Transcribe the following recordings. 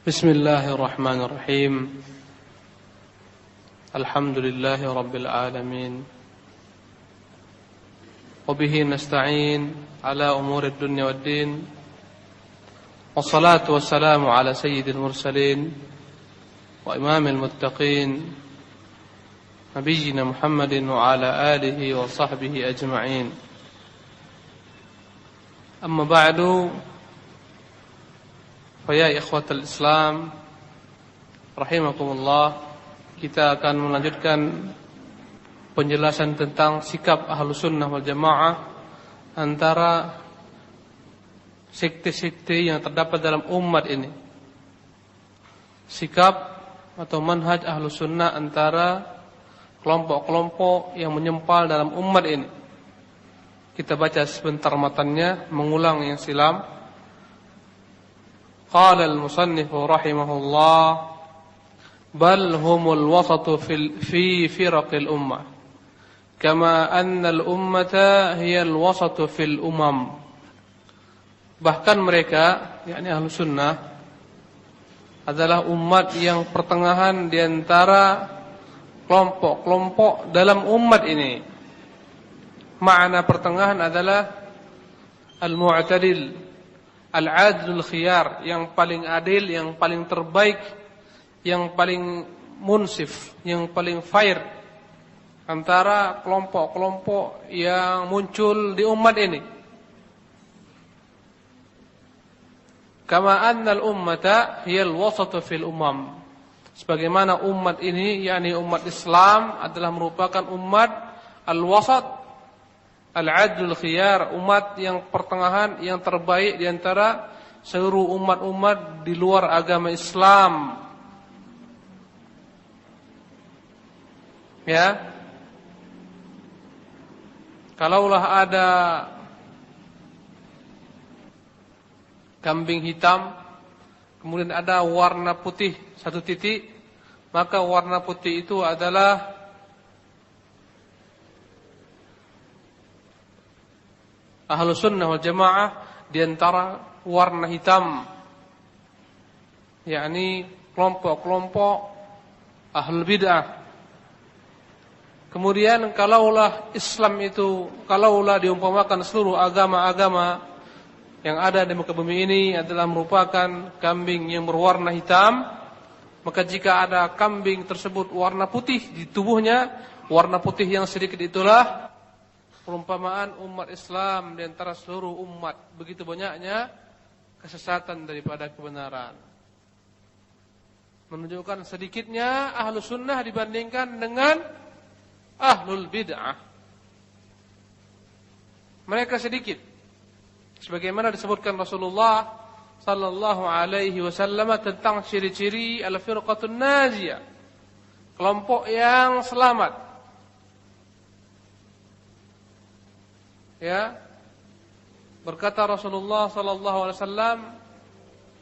بسم الله الرحمن الرحيم الحمد لله رب العالمين وبه نستعين على أمور الدنيا والدين والصلاة والسلام على سيد المرسلين وإمام المتقين نبينا محمد وعلى آله وصحبه أجمعين أما بعد فيا إخوة الإسلام rahimakumullah, kita akan melanjutkan penjelasan tentang sikap Ahlus Sunnah wal Jamaah antara sekte-sekte yang terdapat dalam umat ini. Sikap atau manhaj Ahlus Sunnah antara kelompok-kelompok yang menyempal dalam umat ini. Kita baca sebentar matannya, mengulang yang silam. قال المصنف رحمه الله بل هم الوسط في فرق الأمة كما أن الأمة هي الوسط في الأمم. Bahkan mereka, yakni Ahlus Sunnah, adalah umat yang pertengahan di antara kelompok-kelompok dalam umat ini. Makna pertengahan adalah al-mu'tadil, al-adlul khiyar, yang paling adil, yang paling terbaik, yang paling munsif, yang paling fair antara kelompok-kelompok yang muncul di umat ini. Kama annal ummata hiyal wasatu fil umam. Sebagaimana umat ini, yakni umat Islam, adalah merupakan umat al-wasat, al-adlul khiyar, umat yang pertengahan, yang terbaik di antara seluruh umat-umat di luar agama Islam. Ya. Kalaulah ada kambing hitam, kemudian ada warna putih satu titik, maka warna putih itu adalah Ahlus Sunnah wal Jamaah di antara warna hitam, yakni kelompok-kelompok Ahlul Bid'ah. Kemudian kalaulah Islam itu, kalaulah diumpamakan seluruh agama-agama yang ada di muka bumi ini adalah merupakan kambing yang berwarna hitam, maka jika ada kambing tersebut warna putih di tubuhnya, warna putih yang sedikit itulah perumpamaan umat Islam di antara seluruh umat. Begitu banyaknya kesesatan daripada kebenaran. Menunjukkan sedikitnya Ahlus Sunnah dibandingkan dengan Ahlul Bid'ah. Mereka sedikit. Sebagaimana disebutkan Rasulullah sallallahu alaihi wasallam tentang ciri-ciri al-firqatun najiyah, kelompok yang selamat. Ya, berkata Rasulullah sallallahu alaihi wasallam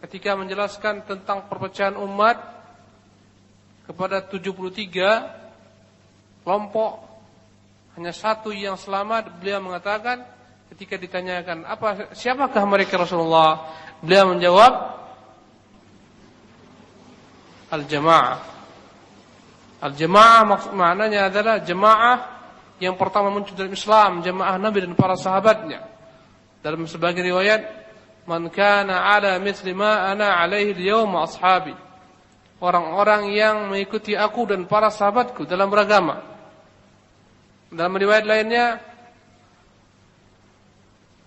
ketika menjelaskan tentang perpecahan umat kepada 73 kelompok, hanya satu yang selamat. Beliau mengatakan ketika ditanyakan, siapakah mereka Rasulullah? Beliau menjawab, al-jamaah. Al-jamaah maknanya adalah jamaah yang pertama muncul dalam Islam, jamaah Nabi dan para sahabatnya. Dalam sebagian riwayat, man kana ala mithli ma ana alaihi al-yawm ashabi. Orang-orang yang mengikuti aku dan para sahabatku dalam beragama. Dalam riwayat lainnya,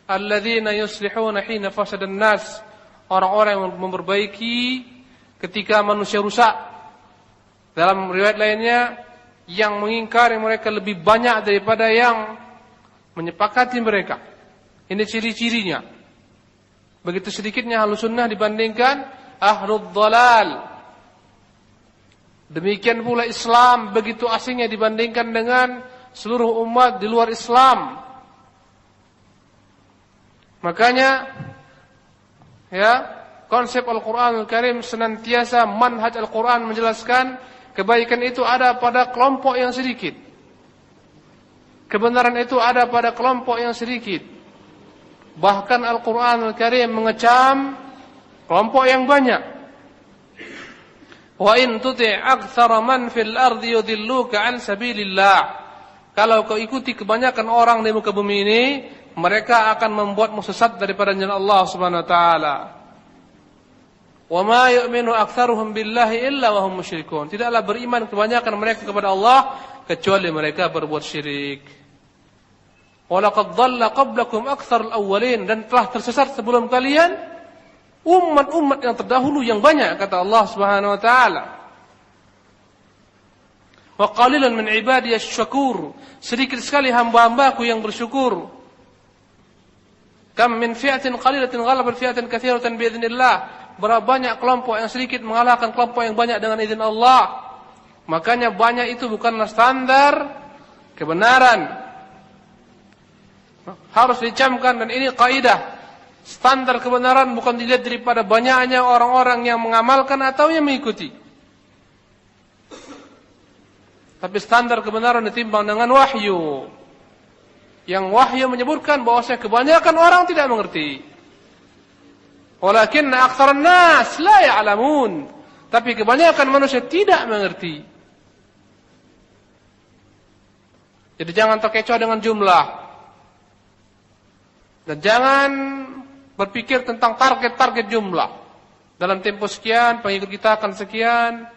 alladzina yuslihuna hina fasadan nas. Orang-orang yang memperbaiki ketika manusia rusak. Dalam riwayat lainnya, yang mengingkari mereka lebih banyak daripada yang menyepakati mereka. Ini ciri-cirinya. Begitu sedikitnya Ahlus Sunnah dibandingkan Ahlul Dhalal. Demikian pula Islam begitu asingnya dibandingkan dengan seluruh umat di luar Islam. Makanya ya, konsep Al-Qur'anul Karim senantiasa, manhaj Al-Qur'an menjelaskan kebaikan itu ada pada kelompok yang sedikit. Kebenaran itu ada pada kelompok yang sedikit. Bahkan Al-Quran Al-Karim mengecam kelompok yang banyak. Wa in tuti' aktsara man fil ardi yudilluka an sabilillah. Kalau kau ikuti kebanyakan orang di muka bumi ini, mereka akan membuatmu sesat daripada jalan Allah Subhanahu wa taala. Wa ma yu'minu aktsaruhum billahi illa wa hum musyrikun. Tidaklah beriman kebanyakan mereka kepada Allah kecuali mereka berbuat syirik. Wa laqad dhalla qablakum aktsarul awwalin, dan telah tersesat sebelum kalian umat-umat yang terdahulu yang banyak, kata Allah Subhanahu wa taala. Wa qalilan min ibadiyas syakur, sedikit sekali hamba-hambaku yang bersyukur. Kam min fi'atin qalilatin ghalabat fi'atan katsiratan biidznillah. Berapa banyak kelompok yang sedikit mengalahkan kelompok yang banyak dengan izin Allah. Makanya banyak itu bukanlah standar kebenaran. Harus dicamkan, dan ini kaidah. Standar kebenaran bukan dilihat daripada banyaknya orang-orang yang mengamalkan atau yang mengikuti. Tapi standar kebenaran ditimbang dengan wahyu. Yang wahyu menyebutkan bahwasanya kebanyakan orang tidak mengerti. Walakinna aktsaran nas la ya'lamun. Tapi kebanyakan manusia tidak mengerti. Jadi jangan terkecoh dengan jumlah. Dan jangan berpikir tentang target-target jumlah. Dalam tempo sekian, pengikut kita akan sekian.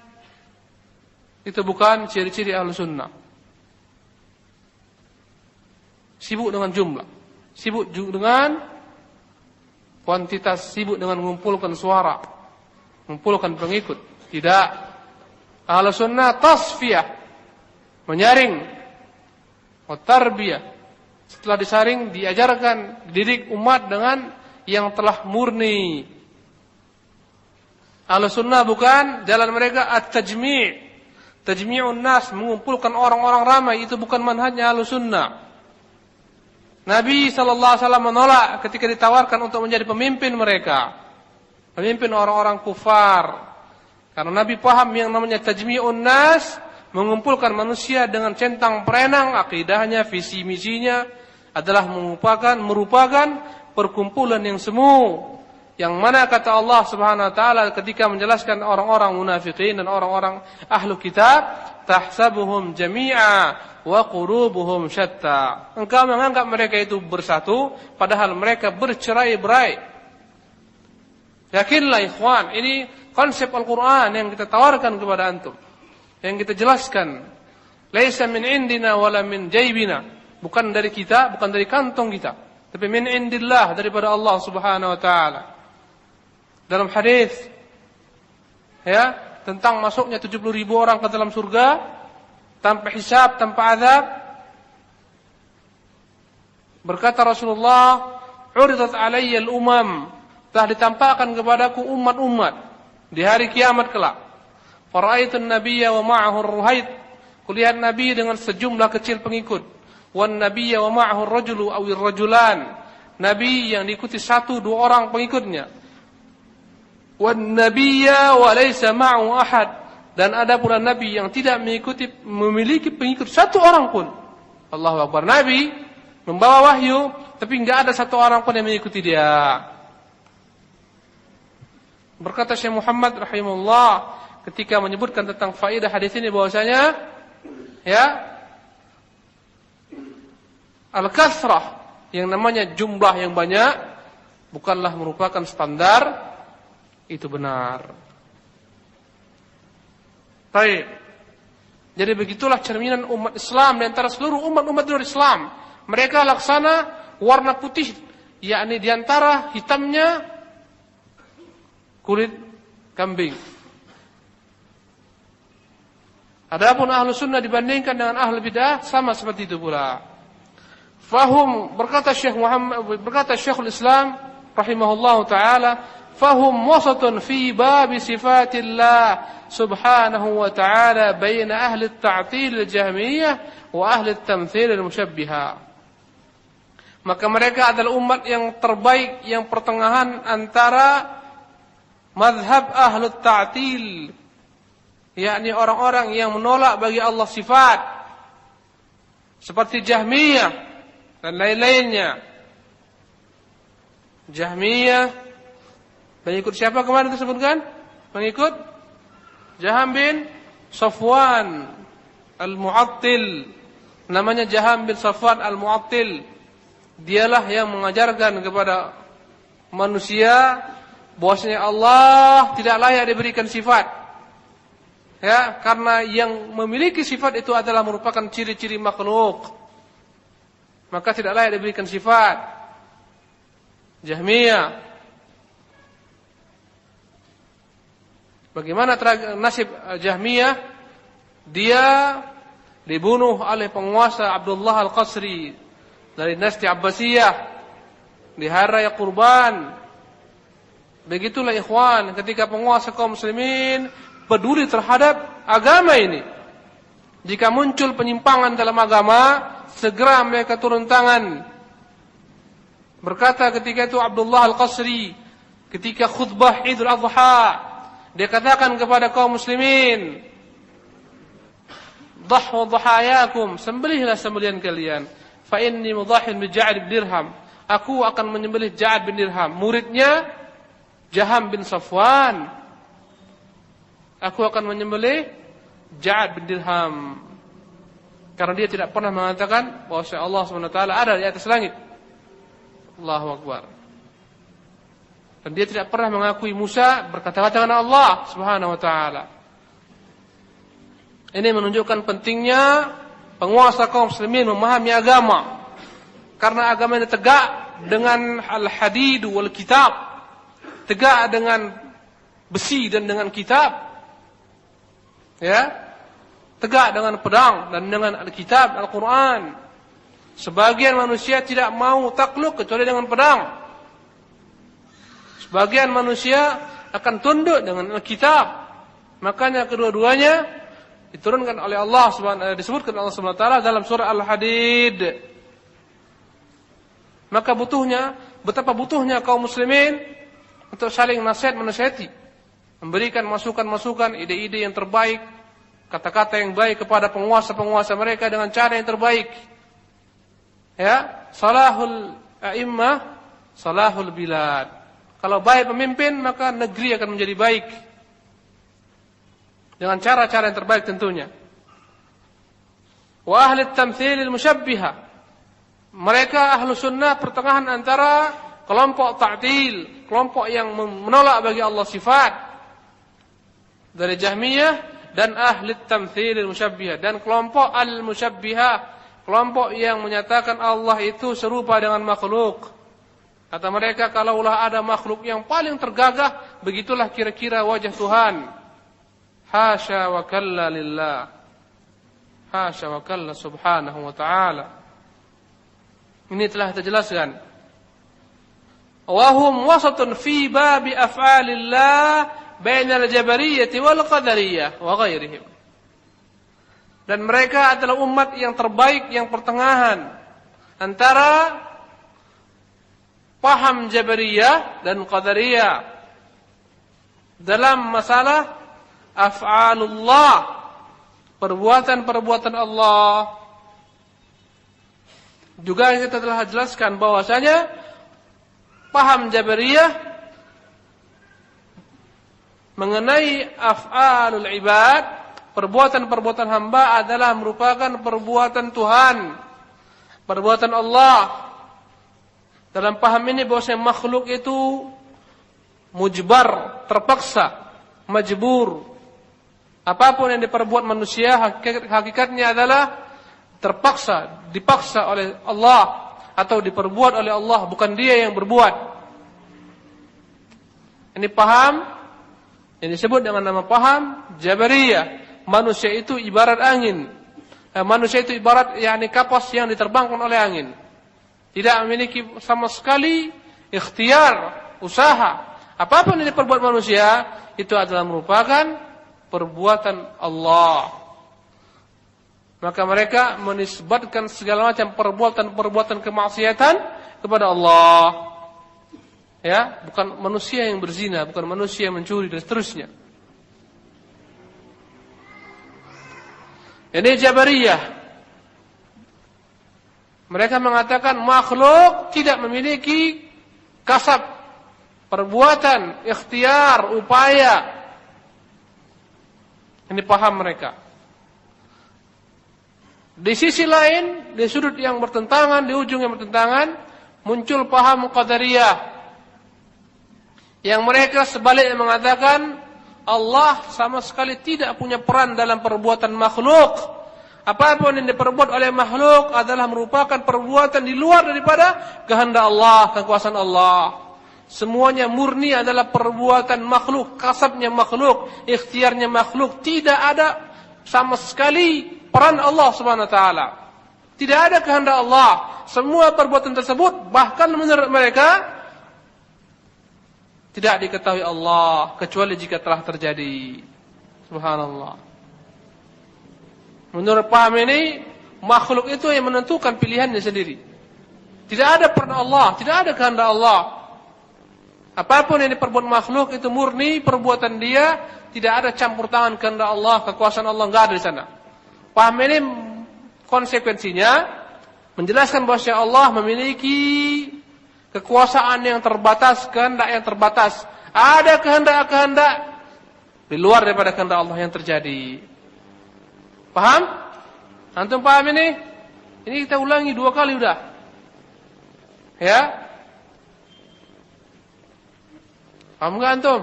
Itu bukan ciri-ciri ahlu sunnah. Sibuk dengan jumlah. Sibuk dengan kuantitas, sibuk dengan mengumpulkan suara, mengumpulkan pengikut. Tidak. Ahlu sunnah tasfiyah, menyaring, tarbiyah. Setelah disaring, diajarkan, dididik umat dengan yang telah murni. Ahlu sunnah bukan jalan mereka at-tajmi'. Tajmi'un nas, mengumpulkan orang-orang ramai, itu bukan manhajnya ahlu sunnah. Nabi SAW menolak ketika ditawarkan untuk menjadi pemimpin mereka, pemimpin orang-orang kufar. Karena Nabi paham yang namanya tajmi'un nas, mengumpulkan manusia dengan centang perenang, akidahnya, visi misinya adalah merupakan perkumpulan yang semu. Yang mana kata Allah Subhanahu wa taala ketika menjelaskan orang-orang munafikin dan orang-orang ahlu kitab, tahsabuhum jami'a wa qulubuhum syatta. Engkau menganggap mereka itu bersatu padahal mereka bercerai-berai. Yakinlah ikhwan, ini konsep Al-Qur'an yang kita tawarkan kepada antum, yang kita jelaskan. Laisa min indina wala min jaybina. Bukan dari kita, bukan dari kantong kita, tapi min indillah, daripada Allah Subhanahu wa taala. Dalam hadis ya tentang masuknya 70.000 orang ke dalam surga tanpa hisab, tanpa azab, berkata Rasulullah, "Uridat alayya al-umam," telah ditampakkan kepadaku umat-umat di hari kiamat kelak. Fara'aitu an-nabiyya wa ma'ahu ar-ruhayd, kulihat nabi dengan sejumlah kecil pengikut. Wan nabiyya wa ma'ahu ar-rajulu aw ar-rajulan, nabi yang diikuti 1-2 orang pengikutnya. Wan nabiyya wa laysa ma'ahu ahad, dan ada pula nabi yang tidak memiliki pengikut 1 orang pun. Allahu Akbar. Nabi membawa wahyu tapi enggak ada 1 orang pun yang mengikuti dia. Berkata Syekh Muhammad rahimahullah ketika menyebutkan tentang faedah hadis ini bahwasanya ya al-kasrah, yang namanya jumlah yang banyak, bukanlah merupakan standar. Itu benar. Baik. Jadi begitulah cerminan umat Islam di antara seluruh umat-umat di luar Islam. Mereka laksana warna putih, yakni di antara hitamnya kulit kambing. Adapun ahlu sunnah dibandingkan dengan ahlu bidah sama seperti itu pula. Fahum, berkata Syekhul Islam rahimahullahu taala, fahum wasatun fi bab sifatillah subhanahu wa ta'ala baina ahli at-ta'til al-jahmiyah wa ahli at-tamthil al-musyabbihah. Maka mereka adalah umat yang terbaik, yang pertengahan antara mazhab ahli at-ta'til, yakni orang-orang yang menolak bagi Allah sifat seperti Jahmiyah dan lain-lainnya. Jahmiyah, pengikut siapa kemarin disebutkan? Pengikut Jaham bin Safwan Al-Mu'attil. Namanya Jaham bin Safwan Al-Mu'attil. Dialah yang mengajarkan kepada manusia bahwasanya Allah tidak layak diberikan sifat. Ya, karena yang memiliki sifat itu adalah merupakan ciri-ciri makhluk. Maka tidak layak diberikan sifat. Jahmiyah. Bagaimana nasib Jahmiyah? Dia dibunuh oleh penguasa Abdullah Al-Qasri dari dinasti Abbasiyah di hari raya Kurban. Begitulah ikhwan, ketika penguasa kaum muslimin peduli terhadap agama ini. Jika muncul penyimpangan dalam agama, segera mereka turun tangan. Berkata ketika itu Abdullah Al-Qasri ketika khutbah Idul Adha, dia katakan kepada kaum muslimin, "Dhahu dhahayakum, sembelihlah sembelihan kalian. Fa inni mudhahin bi Ja'd bin Dirham." Aku akan menyembelih Ja'd bin Dirham, muridnya Jaham bin Safwan. Aku akan menyembelih Ja'd bin Dirham. Karena dia tidak pernah mengatakan bahwa Allah SWT ada di atas langit. Allahu Akbar. Dan dia tidak pernah mengakui Musa berkata-kata dengan Allah Subhanahu wa taala. Ini menunjukkan pentingnya penguasa kaum muslimin memahami agama. Karena agama ini tegak dengan al-hadid wal kitab. Tegak dengan besi dan dengan kitab. Ya. Tegak dengan pedang dan dengan al-kitab, Al-Qur'an. Sebagian manusia tidak mau takluk kecuali dengan pedang. Sebagian manusia akan tunduk dengan Alkitab. Makanya kedua-duanya diturunkan oleh Allah Subhanahu, disebutkan Allah Subhanahu wa taala dalam surah Al-Hadid. Maka betapa butuhnya kaum muslimin untuk saling menasihati, memberikan masukan-masukan, ide-ide yang terbaik, kata-kata yang baik kepada penguasa-penguasa mereka dengan cara yang terbaik. Ya, salahul a'immah, salahul bilad. Kalau baik pemimpin, maka negeri akan menjadi baik. Dengan cara-cara yang terbaik tentunya. Wa ahli tamthilil musyabbiha. Mereka ahlu sunnah pertengahan antara kelompok ta'til, kelompok yang menolak bagi Allah sifat dari Jahmiyah, dan ahli tamthilil musyabbiha, dan kelompok al-musyabbiha, kelompok yang menyatakan Allah itu serupa dengan makhluk. Kata mereka, kalaulah ada makhluk yang paling tergagah, begitulah kira-kira wajah Tuhan. Hasya wa kalla lillah. Hasya wa kalla subhanahu wa ta'ala. Ini telah kita jelaskan. Wahum wasatun fi babi af'alillah bainal jabariyyati wal qadariyah wa ghairihim. Dan mereka adalah umat yang terbaik, yang pertengahan antara paham Jabariyah dan Qadariyah dalam masalah af'alullah, perbuatan-perbuatan Allah. Juga kita telah jelaskan bahwasanya paham Jabariyah mengenai af'alul ibad, perbuatan-perbuatan hamba adalah merupakan perbuatan Tuhan, perbuatan Allah. Dalam paham ini bahwasanya makhluk itu mujbar, terpaksa, majbur. Apapun yang diperbuat manusia hakikatnya adalah terpaksa, dipaksa oleh Allah atau diperbuat oleh Allah, bukan dia yang berbuat. Ini paham yang disebut dengan nama paham Jabariyah. Manusia itu ibarat angin. Manusia itu ibarat kapas yang diterbangkan oleh angin. Tidak memiliki sama sekali ikhtiar, usaha. Apapun yang diperbuat manusia, itu adalah merupakan perbuatan Allah. Maka mereka menisbatkan segala macam perbuatan-perbuatan kemaksiatan kepada Allah. Ya, bukan manusia yang berzina, bukan manusia yang mencuri dan seterusnya. Ini Jabariyah. Mereka mengatakan makhluk tidak memiliki kasab, perbuatan, ikhtiar, upaya. Ini paham mereka. Di sisi lain, di sudut yang bertentangan, di ujung yang bertentangan, muncul paham Qadariyah. Yang mereka sebaliknya mengatakan Allah sama sekali tidak punya peran dalam perbuatan makhluk. Apapun yang diperbuat oleh makhluk adalah merupakan perbuatan di luar daripada kehendak Allah, kekuasaan Allah. Semuanya murni adalah perbuatan makhluk, kasabnya makhluk, ikhtiarnya makhluk. Tidak ada sama sekali peran Allah Subhanahu wa taala. Tidak ada kehendak Allah. Semua perbuatan tersebut bahkan menurut mereka tidak diketahui Allah kecuali jika telah terjadi. Subhanallah. Menurut paham ini, makhluk itu yang menentukan pilihannya sendiri. Tidak ada peran Allah, tidak ada kehendak Allah. Apapun yang diperbuat makhluk itu murni perbuatan dia, tidak ada campur tangan kehendak Allah, kekuasaan Allah enggak ada di sana. Paham ini konsekuensinya menjelaskan bahwa Allah memiliki kekuasaan yang terbatas, kehendak yang terbatas. Ada kehendak-kehendak di luar daripada kehendak Allah yang terjadi. Paham? Antum paham ini? Ini kita ulangi 2 kali udah. Ya? Paham enggak antum?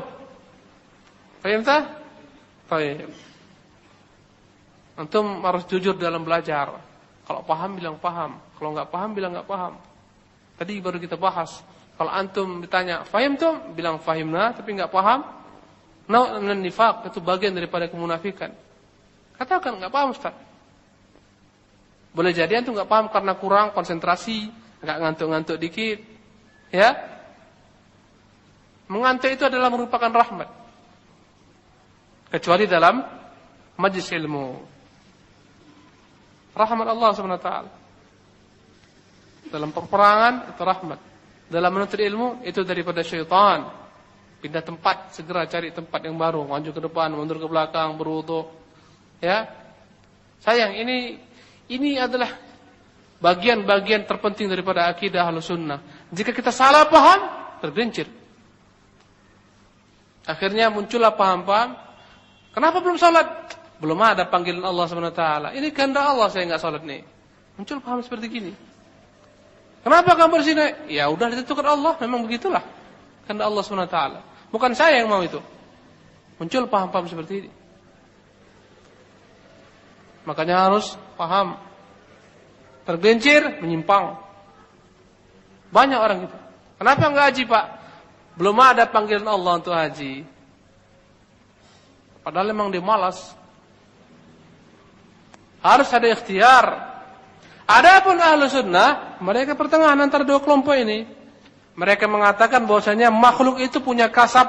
Paham tak? Paham. Antum harus jujur dalam belajar. Kalau paham bilang paham, kalau enggak paham bilang enggak paham. Tadi baru kita bahas. Kalau antum ditanya, "Fahim tuh?" bilang fahimna, tapi enggak paham. Nau'un nifaq, itu bagian daripada kemunafikan. Katakan enggak paham, Ustaz. Boleh jadi antum enggak paham karena kurang konsentrasi, enggak ngantuk-ngantuk dikit. Ya? Mengantuk itu adalah merupakan rahmat. Kecuali dalam majlis ilmu. Rahmat Allah Subhanahu wa taala. Dalam peperangan itu rahmat. Dalam menuntut ilmu itu daripada syaitan. Pindah tempat, segera cari tempat yang baru, maju ke depan, mundur ke belakang, berwudu. Ya. Sayang, ini adalah bagian-bagian terpenting daripada akidah Ahlussunnah. Jika kita salah paham, tergelincir. Akhirnya muncullah paham-paham. Kenapa belum salat? Belum ada panggilan Allah Subhanahu wa taala. Ini kehendak Allah saya enggak salat nih. Muncul paham seperti gini. Kenapa kamu berzina? Ya udah ditentukan Allah, memang begitulah. Kehendak Allah Subhanahu wa taala. Bukan saya yang mau itu. Muncul paham-paham seperti ini. Makanya harus paham. Tergelincir, menyimpang. Banyak orang gitu. Kenapa enggak haji, Pak? Belum ada panggilan Allah untuk haji. Padahal memang dia malas. Harus ada ikhtiar. Adapun Ahlussunnah, mereka pertengahan antara 2 kelompok ini. Mereka mengatakan bahwasanya makhluk itu punya kasab,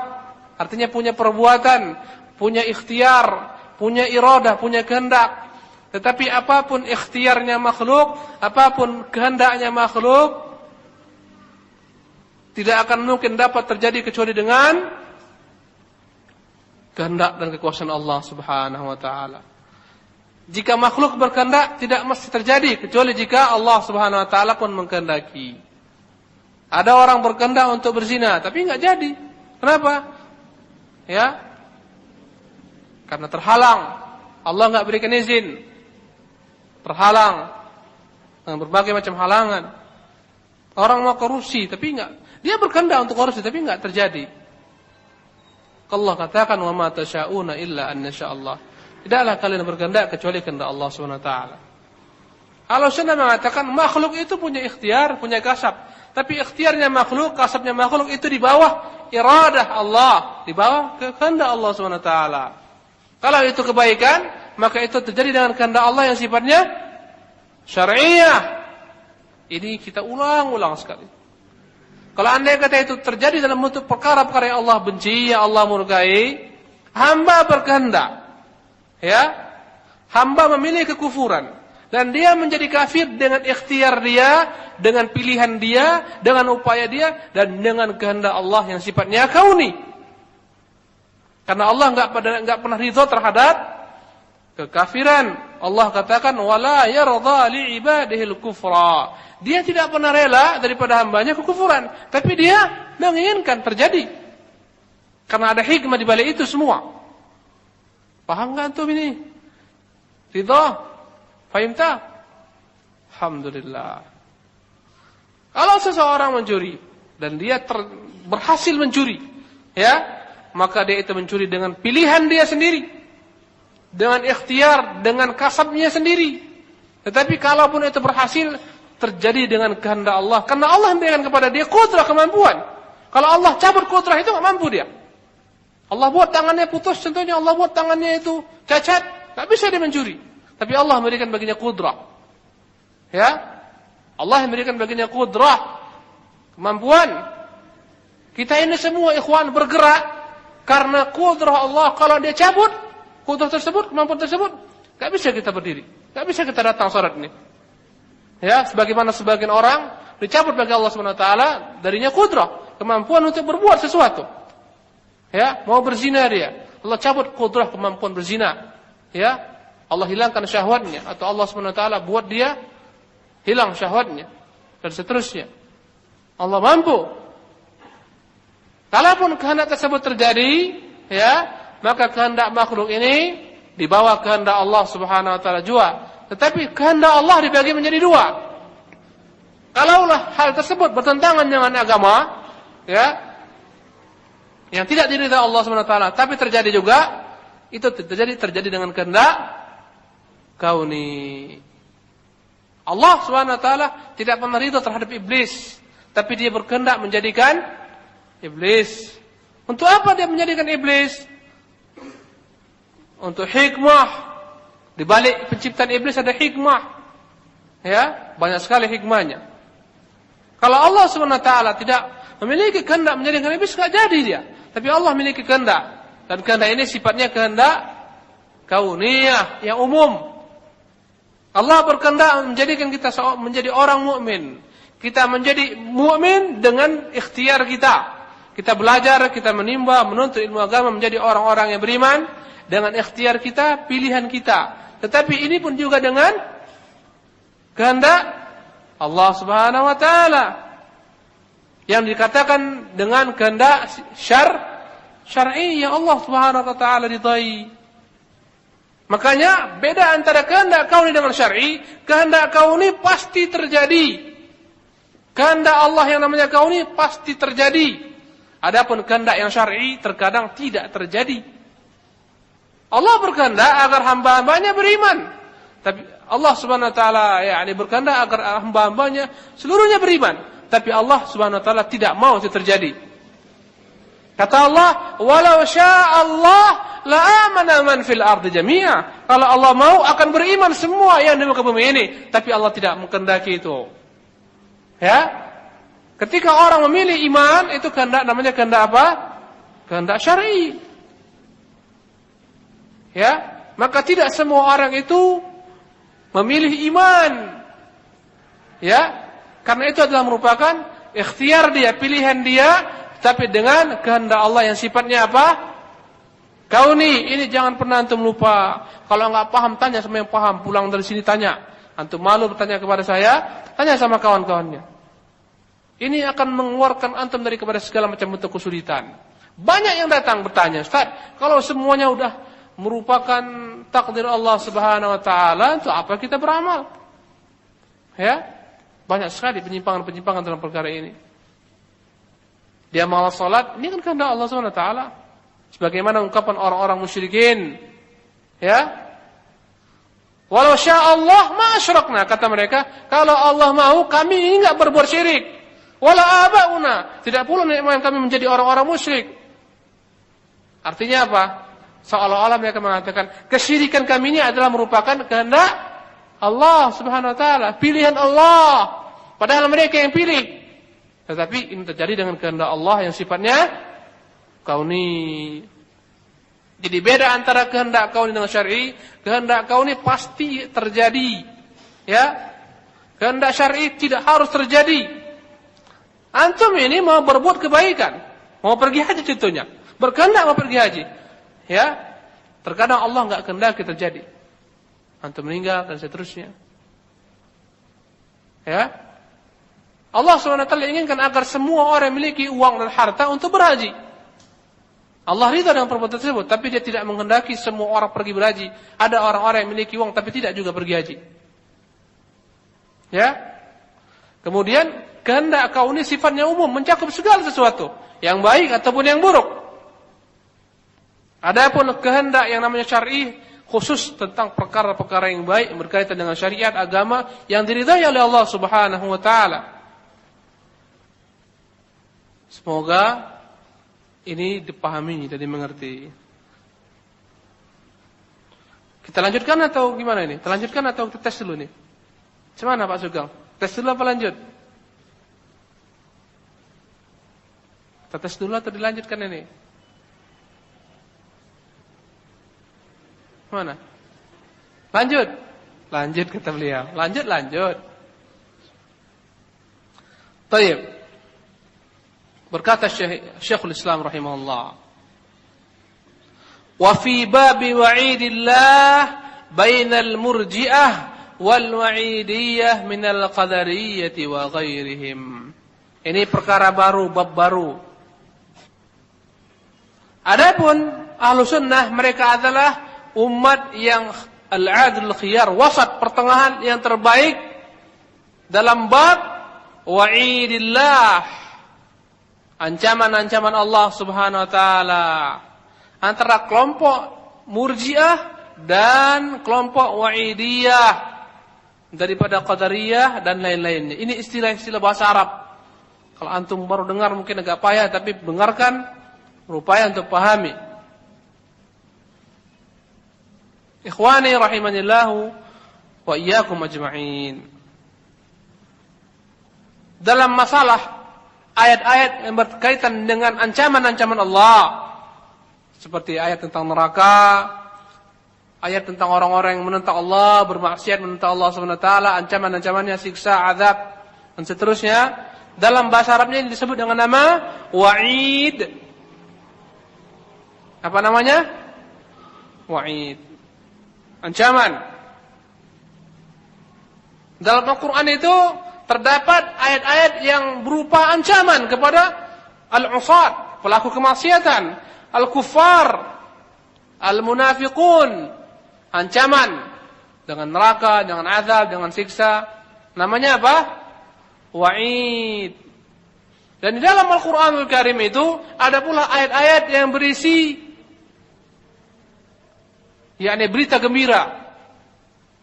artinya punya perbuatan, punya ikhtiar, punya iradah, punya kehendak. Tetapi apapun ikhtiarnya makhluk, apapun kehendaknya makhluk, tidak akan mungkin dapat terjadi kecuali dengan kehendak dan kekuasaan Allah Subhanahu wa taala. Jika makhluk berkehendak tidak mesti terjadi kecuali jika Allah Subhanahu wa taala pun mengkehendaki. Ada orang berkehendak untuk berzina tapi enggak jadi. Kenapa? Ya. Karena terhalang. Allah enggak berikan izin. Terhalang dengan berbagai macam halangan. Orang mau korupsi tapi enggak. Dia berkehendak untuk korupsi tapi enggak terjadi. Allah katakan wa ma tasyauna illa an yasha Allah. Tidaklah kalian berkehendak kecuali kehendak Allah Subhanahu wa taala. Ahlussunnah mengatakan makhluk itu punya ikhtiar, punya kasab. Tapi ikhtiarnya makhluk, kasabnya makhluk itu di bawah iradah Allah, di bawah kehendak Allah Subhanahu wa taala. Kalau itu kebaikan, maka itu terjadi dengan kehendak Allah yang sifatnya syar'iyah. Ini kita ulang-ulang sekali. Kalau andai kata itu terjadi dalam bentuk perkara-perkara yang Allah benci, yang Allah murkai, hamba berkehendak. Ya, hamba memilih kekufuran dan dia menjadi kafir dengan ikhtiar dia, dengan pilihan dia, dengan upaya dia dan dengan kehendak Allah yang sifatnya kauni. Karena Allah enggak pernah ridha terhadap kekafiran. Allah katakan wala yarda li ibadihil kufra. Dia tidak pernah rela daripada hambanya kekufuran, tapi dia menginginkan terjadi. Karena ada hikmah di balik itu semua. Paham nggak antum ini? Ridha? Fahimta? Alhamdulillah. Kalau seseorang mencuri dan dia berhasil mencuri, ya, maka dia itu mencuri dengan pilihan dia sendiri, dengan ikhtiar, dengan kasabnya sendiri. Tetapi kalaupun itu berhasil, terjadi dengan kehendak Allah, karena Allah memberikan kepada dia kudrah, kemampuan. Kalau Allah cabut kudrah itu nggak mampu dia. Allah buat tangannya putus, contohnya Allah buat tangannya itu cacat, nggak bisa dia mencuri. Tapi Allah memberikan baginya kudrah. Ya, Allah memberikan baginya kudrah, kemampuan. Kita ini semua ikhwan bergerak karena kudrah Allah. Kalau dia cabut kudrah tersebut, kemampuan tersebut, nggak bisa kita berdiri, nggak bisa kita datang salat ini. Ya, sebagaimana sebagian orang dicabut bagi Allah Subhanahu wa taala darinya kudrah, kemampuan untuk berbuat sesuatu. Ya, mau berzina dia, Allah cabut kudrah kemampuan berzina. Ya, Allah hilangkan syahwatnya, atau Allah Subhanahu wa taala buat dia hilang syahwatnya, dan seterusnya. Allah mampu. Kalaupun kehendak tersebut terjadi, ya, maka kehendak makhluk ini dibawa kehendak Allah Subhanahu wa taala jua. Tetapi kehendak Allah dibagi menjadi dua. Kalaulah hal tersebut bertentangan dengan agama, ya, yang tidak diridhai Allah Subhanahu wa taala, tapi terjadi juga, itu terjadi dengan kehendak kauni. Allah Subhanahu wa taala tidak pernah ridha terhadap iblis, tapi dia berkehendak menjadikan iblis. Untuk apa dia menjadikan iblis? Untuk hikmah. Di balik penciptaan iblis ada hikmah. Ya, banyak sekali hikmahnya. Kalau Allah Subhanahu wa taala tidak memiliki kehendak menjadikan iblis, enggak jadi dia. Tapi Allah memiliki kehendak, dan kehendak ini sifatnya kehendak kauniyah yang umum. Allah berkehendak menjadikan kita menjadi orang mukmin. Kita menjadi mukmin dengan ikhtiar kita. Kita belajar, kita menimba, menuntut ilmu agama, menjadi orang-orang yang beriman dengan ikhtiar kita, pilihan kita. Tetapi ini pun juga dengan kehendak Allah Subhanahu wa taala, yang dikatakan dengan kehendak syar'i yang Allah Subhanahu wa taala ridai. Makanya beda antara kehendak kauni dengan syar'i. Kehendak kauni pasti terjadi. Kehendak Allah yang namanya kauni pasti terjadi. Adapun kehendak yang syar'i terkadang tidak terjadi. Allah berkehendak agar hamba-hambanya beriman. Tapi Allah Subhanahu wa taala yakni berkehendak agar hamba-hambanya seluruhnya beriman. Tapi Allah Subhanahu wa taala tidak mau itu terjadi. Kata Allah, "Walau syaa Allah la amana man fil ardi jami'a." Kalau Allah mau akan beriman semua yang di muka bumi ini, tapi Allah tidak menghendaki itu. Ya? Ketika orang memilih iman, itu kehendak, namanya kehendak apa? Kehendak syar'i. Ya, maka tidak semua orang itu memilih iman. Ya, karena itu adalah merupakan ikhtiar dia, pilihan dia, tapi dengan kehendak Allah yang sifatnya apa? Kauni. Ini jangan pernah antum lupa. Kalau enggak paham, tanya sama yang paham. Pulang dari sini tanya. Antum malu bertanya kepada saya, tanya sama kawan-kawannya. Ini akan mengeluarkan antum dari kepada segala macam bentuk kesulitan. Banyak yang datang bertanya, "Ustaz, kalau semuanya udah merupakan takdir Allah Subhanahu wa taala, untuk apa kita beramal?" Ya, banyak sekali penyimpangan-penyimpangan dalam perkara ini. Dia malas salat, ini kan kehendak Allah Subhanahu wa taala. Sebagaimana ungkapan orang-orang musyrikin, ya. Walau syaa Allah ma asyrakna, kata mereka, kalau Allah mau kami enggak berbuat syirik. Wala abauna, tidak pula nenek moyang kami menjadi orang-orang musyrik. Artinya apa? Seolah-olah mereka mengatakan kesyirikan kami ini adalah merupakan kehendak Allah Subhanahu wa taala, pilihan Allah. Padahal mereka yang pilih. Tetapi ini terjadi dengan kehendak Allah yang sifatnya kauni. Jadi beda antara kehendak kauni dengan syar'i. Kehendak kauni pasti terjadi. Ya. Kehendak syar'i tidak harus terjadi. Antum ini mau berbuat kebaikan, mau pergi haji contohnya, berkehendak mau pergi haji. Ya. Terkadang Allah enggak kehendaki terjadi. Antum meninggal dan seterusnya. Ya. Allah SWT inginkan agar semua orang memiliki uang dan harta untuk berhaji. Allah ridha dengan perbuatan tersebut, tapi dia tidak menghendaki semua orang pergi berhaji. Ada orang-orang yang memiliki uang tapi tidak juga pergi haji. Ya. Kemudian kehendak kau ini sifatnya umum, mencakup segala sesuatu, yang baik ataupun yang buruk. Adapun kehendak yang namanya syar'i khusus tentang perkara-perkara yang baik berkaitan dengan syariat agama yang diridhai oleh Allah Subhanahu wa taala. Semoga ini dipahami dan dimengerti. Kita lanjutkan atau gimana ini? Kita lanjutkan atau kita tes dulu nih? Gimana Pak Sugeng? Tes dulu apa lanjut? Kita tes dulu atau dilanjutkan ini? Mana? Lanjut. Lanjut kata beliau. Lanjut. Baik. Berkata Syekhul Islam rahimahullah, wa fi babi wa'idillah bainal murji'ah wal wa'idiyah minal qadariyyati wa ghairihim. Ini perkara baru, bab baru. Adapun ahlu sunnah, mereka adalah umat yang al-adl khiyar, wasat, pertengahan yang terbaik dalam bab wa'idillah, ancaman-ancaman Allah Subhanahu wa taala, antara kelompok Murji'ah dan kelompok Wa'idiyah daripada Qadariyah dan lain-lainnya. Ini istilah-istilah bahasa Arab. Kalau antum baru dengar mungkin agak payah, tapi dengarkan, berupaya untuk pahami. Ikhwani rahimanillahu wa iyyakum ajma'in. Dalam masalah ayat-ayat yang berkaitan dengan ancaman-ancaman Allah, seperti ayat tentang neraka, ayat tentang orang-orang yang menentang Allah, bermaksiat menentang Allah Subhanahu wa taala, ancaman-ancamannya siksa, azab dan seterusnya. Dalam bahasa Arabnya ini disebut dengan nama wa'id. Apa namanya? Wa'id. Ancaman. Dalam Al-Qur'an itu terdapat ayat-ayat yang berupa ancaman kepada al-usad, pelaku kemaksiatan, al-kuffar, al-munafiqun, ancaman dengan neraka, dengan azab, dengan siksa. Namanya apa? Wa'id. Dan di dalam Al-Qur'anul Karim itu ada pula ayat-ayat yang berisi yakni berita gembira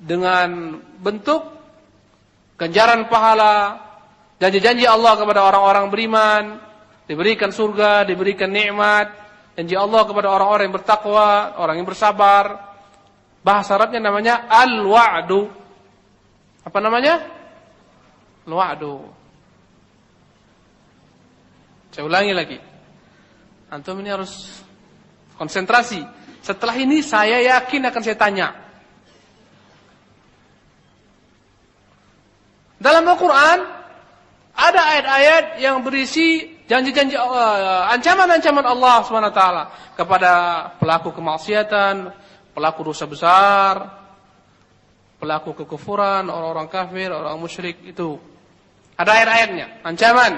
dengan bentuk ganjaran pahala, janji-janji Allah kepada orang-orang beriman, diberikan surga, diberikan nikmat, janji Allah kepada orang-orang yang bertakwa, orang yang bersabar. Bahasa Arabnya namanya al-wa'du. Apa namanya? Al-wa'du. Saya ulangi lagi. Antum ini harus konsentrasi. Setelah ini saya yakin akan saya tanya. Dalam Al-Quran ada ayat-ayat yang berisi janji-janji ancaman-ancaman Allah SWT kepada pelaku kemaksiatan, pelaku dosa besar, pelaku kekufuran, orang-orang kafir, orang musyrik itu. Ada ayat-ayatnya, ancaman.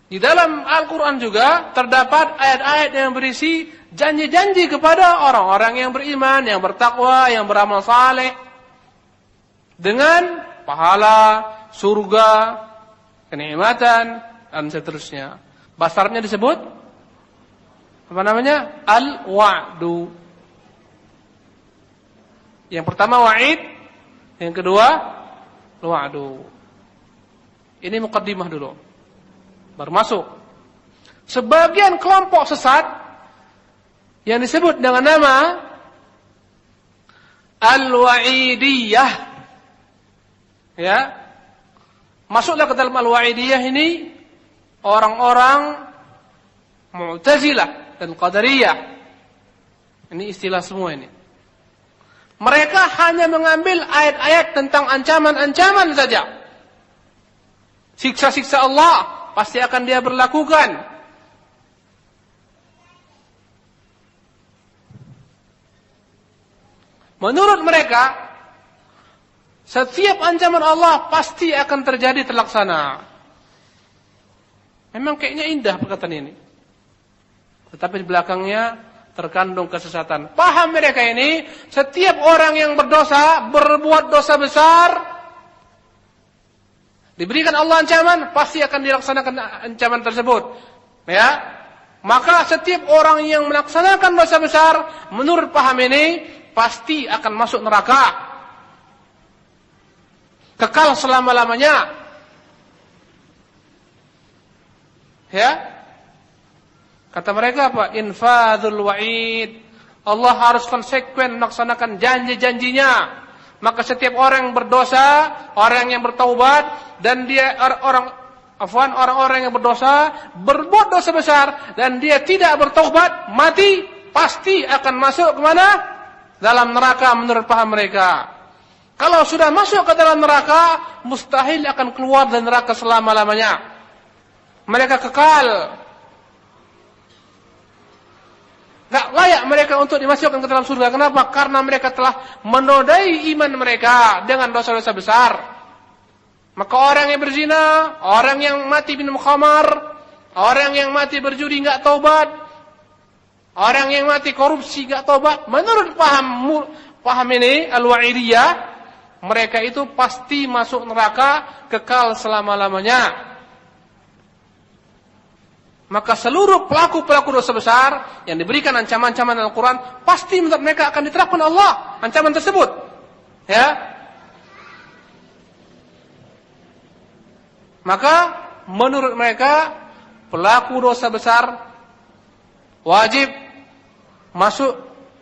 Di dalam Al-Quran juga terdapat ayat-ayat yang berisi janji-janji kepada orang-orang yang beriman, yang bertakwa, yang beramal saleh dengan pahala, surga, kenikmatan dan seterusnya. Bahasa Arabnya disebut apa namanya? Al-wa'du. Yang pertama wa'id, yang kedua al-wa'du. Ini muqaddimah dulu. Baru masuk. Sebagian kelompok sesat yang disebut dengan nama Al-Wa'idiyah, ya, masuklah ke dalam Al-Wa'idiyah ini orang-orang Mu'tazilah dan Qadariyah. Ini istilah semua ini. Mereka hanya mengambil ayat-ayat tentang ancaman-ancaman saja. Siksa-siksa Allah pasti akan dia berlakukan. Menurut mereka, setiap ancaman Allah pasti akan terjadi terlaksana. Memang kayaknya indah perkataan ini. Tetapi di belakangnya terkandung kesesatan. Paham mereka ini, setiap orang yang berdosa, berbuat dosa besar, diberikan Allah ancaman, pasti akan dilaksanakan ancaman tersebut. Ya, maka setiap orang yang melaksanakan dosa besar, menurut paham ini, pasti akan masuk neraka, kekal selama-lamanya. Ya, kata mereka apa? Infadzul wa'id. Allah harus konsekuen melaksanakan janji-janjinya. Maka setiap orang yang berdosa, orang yang bertaubat, dan dia orang-orang yang berdosa, berbuat dosa besar, dan dia tidak bertaubat, mati, pasti akan masuk kemana? Dalam neraka menurut paham mereka. Kalau sudah masuk ke dalam neraka, mustahil akan keluar dari neraka selama-lamanya. Mereka kekal. Gak layak mereka untuk dimasukkan ke dalam surga. Kenapa? Karena mereka telah menodai iman mereka dengan dosa-dosa besar. Maka orang yang berzina, orang yang mati minum khamar, orang yang mati berjudi gak taubat, orang yang mati korupsi gak taubat, menurut paham ini al-wa'idiyah, mereka itu pasti masuk neraka kekal selama-lamanya. Maka seluruh pelaku-pelaku dosa besar yang diberikan ancaman-ancaman dalam Al-Quran, pasti menurut mereka akan diterapkan Allah ancaman tersebut. Ya. Maka menurut mereka pelaku dosa besar wajib masuk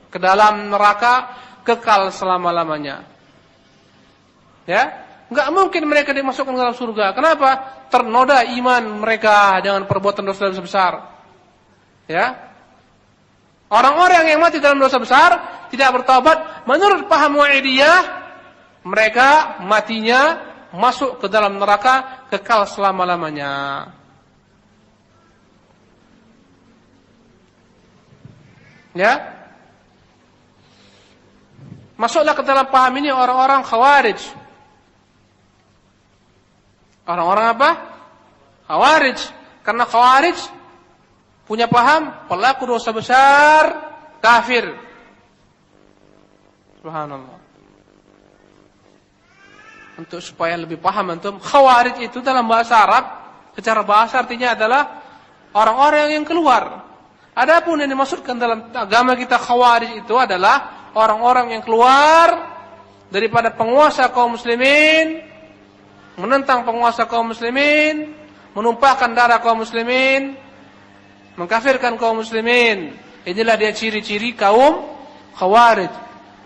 ke dalam neraka kekal selama-lamanya. Ya. Enggak mungkin mereka dimasukkan ke dalam surga. Kenapa? Ternoda iman mereka dengan perbuatan dosa-dosa besar. Ya. Orang-orang yang mati dalam dosa besar tidak bertaubat, menurut paham wa'idiyah, mereka matinya masuk ke dalam neraka kekal selama-lamanya. Ya. Masuklah ke dalam paham ini orang-orang Khawarij. Orang-orang apa? Khawarij. Karena Khawarij punya paham pelaku dosa besar kafir. Subhanallah. Untuk supaya lebih paham antum, Khawarij itu dalam bahasa Arab, secara bahasa artinya adalah orang-orang yang keluar. Adapun yang dimaksudkan dalam agama kita Khawarij itu adalah orang-orang yang keluar daripada penguasa kaum muslimin, menentang penguasa kaum muslimin, menumpahkan darah kaum muslimin, mengkafirkan kaum muslimin. Inilah dia ciri-ciri kaum Khawarij.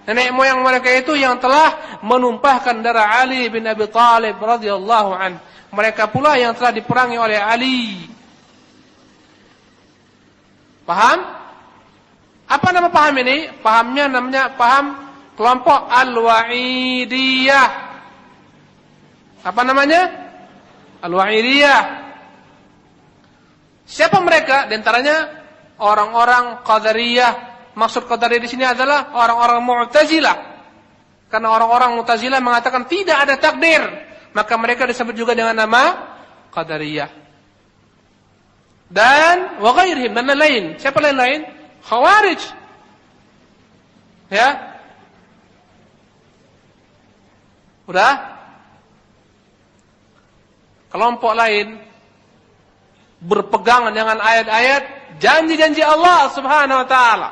Nenek moyang mereka itu yang telah menumpahkan darah Ali bin Abi Thalib radhiyallahu anhu. Mereka pula yang telah diperangi oleh Ali. Paham? Apa nama paham ini? Pahamnya namanya paham kelompok Al-Wa'idiyah. Apa namanya? Al-Wa'idiyah. Siapa mereka? Di antaranya orang-orang Qadariyah. Maksud Qadariyah di sini adalah orang-orang Mu'tazilah. Karena orang-orang Mu'tazilah mengatakan tidak ada takdir, maka mereka disebut juga dengan nama Qadariyah. Dan wa ghairihim, dan lain-lain. Siapa lain-lain? Khawarij. Ya. Udah? Kelompok lain berpegangan dengan ayat-ayat janji-janji Allah Subhanahu wa taala.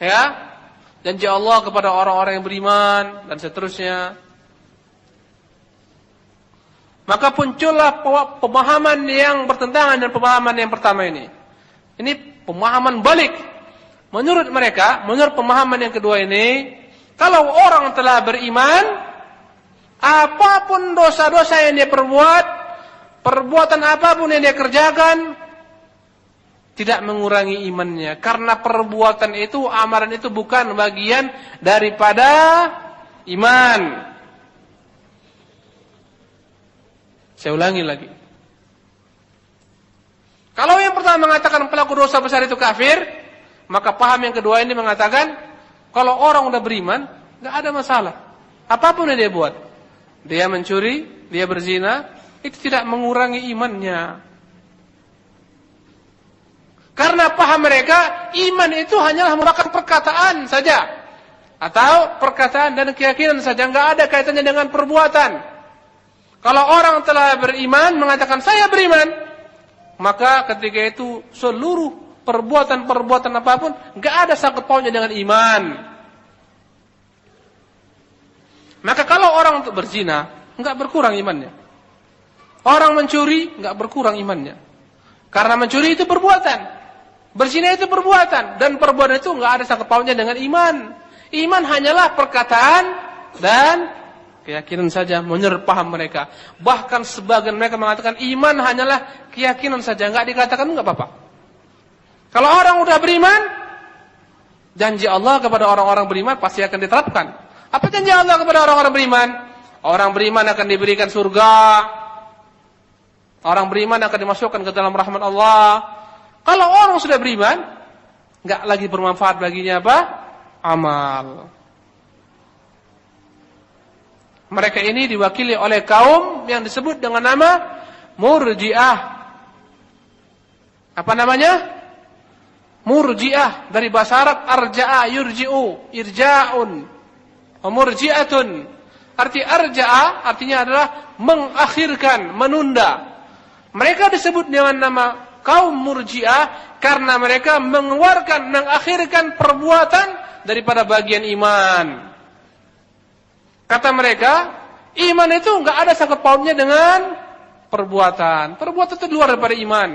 Ya, janji Allah kepada orang-orang yang beriman dan seterusnya. Maka muncullah pemahaman yang bertentangan dengan pemahaman yang pertama ini. Ini pemahaman balik. Menurut mereka, menurut pemahaman yang kedua ini, kalau orang telah beriman, apapun dosa-dosa yang dia perbuat, perbuatan apapun yang dia kerjakan, tidak mengurangi imannya. Karena perbuatan itu, amalan itu bukan bagian daripada iman. Saya ulangi lagi. Kalau yang pertama mengatakan pelaku dosa besar itu kafir, maka paham yang kedua ini mengatakan, kalau orang udah beriman, gak ada masalah. Apapun yang dia buat. dia mencuri, dia berzina, itu tidak mengurangi imannya. Karena paham mereka, iman itu hanyalah merupakan perkataan saja, atau perkataan dan keyakinan saja, enggak ada kaitannya dengan perbuatan. Kalau orang telah beriman, mengatakan saya beriman, maka ketika itu seluruh perbuatan-perbuatan apapun enggak ada sangkut pautnya dengan iman. Maka kalau orang untuk berzina, enggak berkurang imannya. Orang mencuri, enggak berkurang imannya. Karena mencuri itu perbuatan, berzina itu perbuatan, dan perbuatan itu enggak ada sangkut pautnya dengan iman. Iman hanyalah perkataan dan keyakinan saja, menurut paham mereka. Bahkan sebagian mereka mengatakan iman hanyalah keyakinan saja, enggak dikatakan enggak apa-apa. Kalau orang udah beriman, janji Allah kepada orang-orang beriman pasti akan diterapkan. Apa janji Allah kepada orang-orang beriman? Orang beriman akan diberikan surga. Orang beriman akan dimasukkan ke dalam rahmat Allah. Kalau orang sudah beriman, enggak lagi bermanfaat baginya apa? Amal. Mereka ini diwakili oleh kaum yang disebut dengan nama Murji'ah. Apa namanya? Murji'ah, dari bahasa Arab arja'a yurji'u, irja'un, murji'atun. Arti arja'a artinya adalah mengakhirkan, menunda. Mereka disebut dengan nama kaum Murji'ah karena mereka mengakhirkan perbuatan daripada bagian iman. Kata mereka, iman itu enggak ada sangkut pautnya dengan perbuatan. Perbuatan itu luar daripada iman.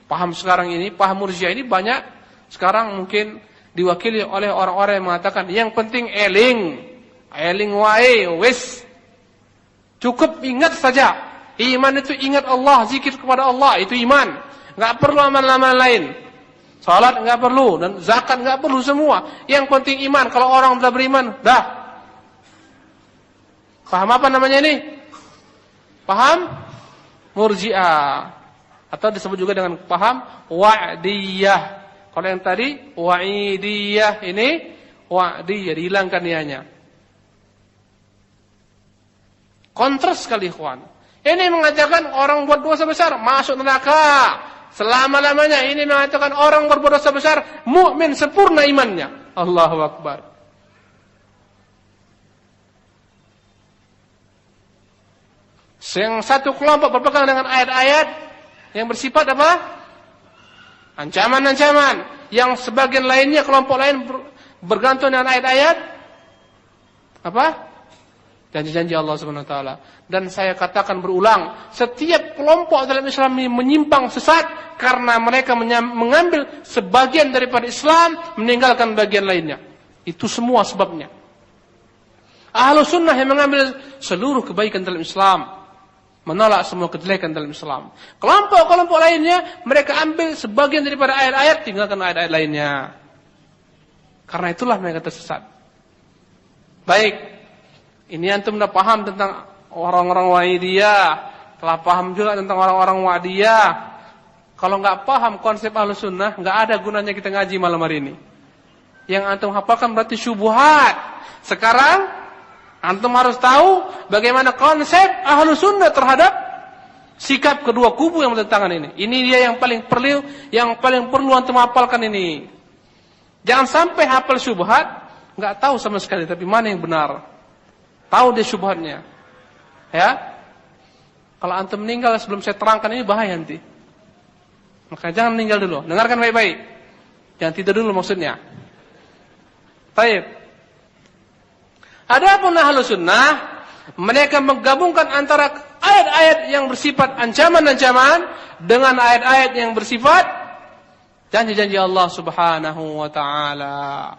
Paham sekarang ini, paham Murji'ah ini banyak sekarang mungkin diwakili oleh orang-orang yang mengatakan yang penting eling wae wis. Cukup ingat saja. Iman itu ingat Allah, zikir kepada Allah, itu iman. Enggak perlu amal-amal lain. Salat enggak perlu dan zakat enggak perlu semua. Yang penting iman. Kalau orang sudah beriman, dah. Paham apa namanya ini? Paham? Murji'ah. Atau disebut juga dengan paham wa'diyah. Kalau yang tadi wa'idiyah, ini wa'diyah, dihilangkan ianya. Kontras sekali ikhwan. Ini mengatakan orang buat dosa besar masuk neraka selama-lamanya. Ini mengatakan orang berbuat dosa besar mukmin sempurna imannya. Allahu Akbar. Yang satu kelompok berpegang dengan ayat-ayat yang bersifat apa? Ancaman-ancaman. Yang sebagian lainnya, kelompok lain bergantung dengan ayat-ayat apa? Janji-janji Allah Subhanahu wa taala. Dan saya katakan berulang, setiap kelompok dalam Islam ini menyimpang sesat karena mereka mengambil sebagian daripada Islam, meninggalkan bagian lainnya. Itu semua sebabnya. Ahlus sunnah yang mengambil seluruh kebaikan dalam Islam, menolak semua kejelekan dalam Islam. Kelompok-kelompok lainnya mereka ambil sebagian daripada ayat-ayat, tinggalkan ayat-ayat lainnya. Karena itulah mereka tersesat. Baik, ini antum sudah paham tentang orang-orang Wa'idiyah, telah paham juga tentang orang-orang Wa'diyah. Kalau enggak paham konsep Ahlus Sunnah, enggak ada gunanya kita ngaji malam hari ini. Yang antum hafalkan berarti syubhat. Sekarang antum harus tahu bagaimana konsep Ahlus Sunnah terhadap sikap kedua kubu yang bertentangan ini. Ini dia yang paling perlu antum hafalkan ini. Jangan sampai hafal syubhat, enggak tahu sama sekali tapi mana yang benar. Tahu dia syubhatnya. Ya. Kalau antum meninggal sebelum saya terangkan ini bahaya nanti. Maka jangan meninggal dulu. Dengarkan baik-baik. Jangan tidur dulu maksudnya. Baik. Adapun Ahlus Sunnah, mereka menggabungkan antara ayat-ayat yang bersifat ancaman-ancaman dengan ayat-ayat yang bersifat janji-janji Allah Subhanahu wa taala.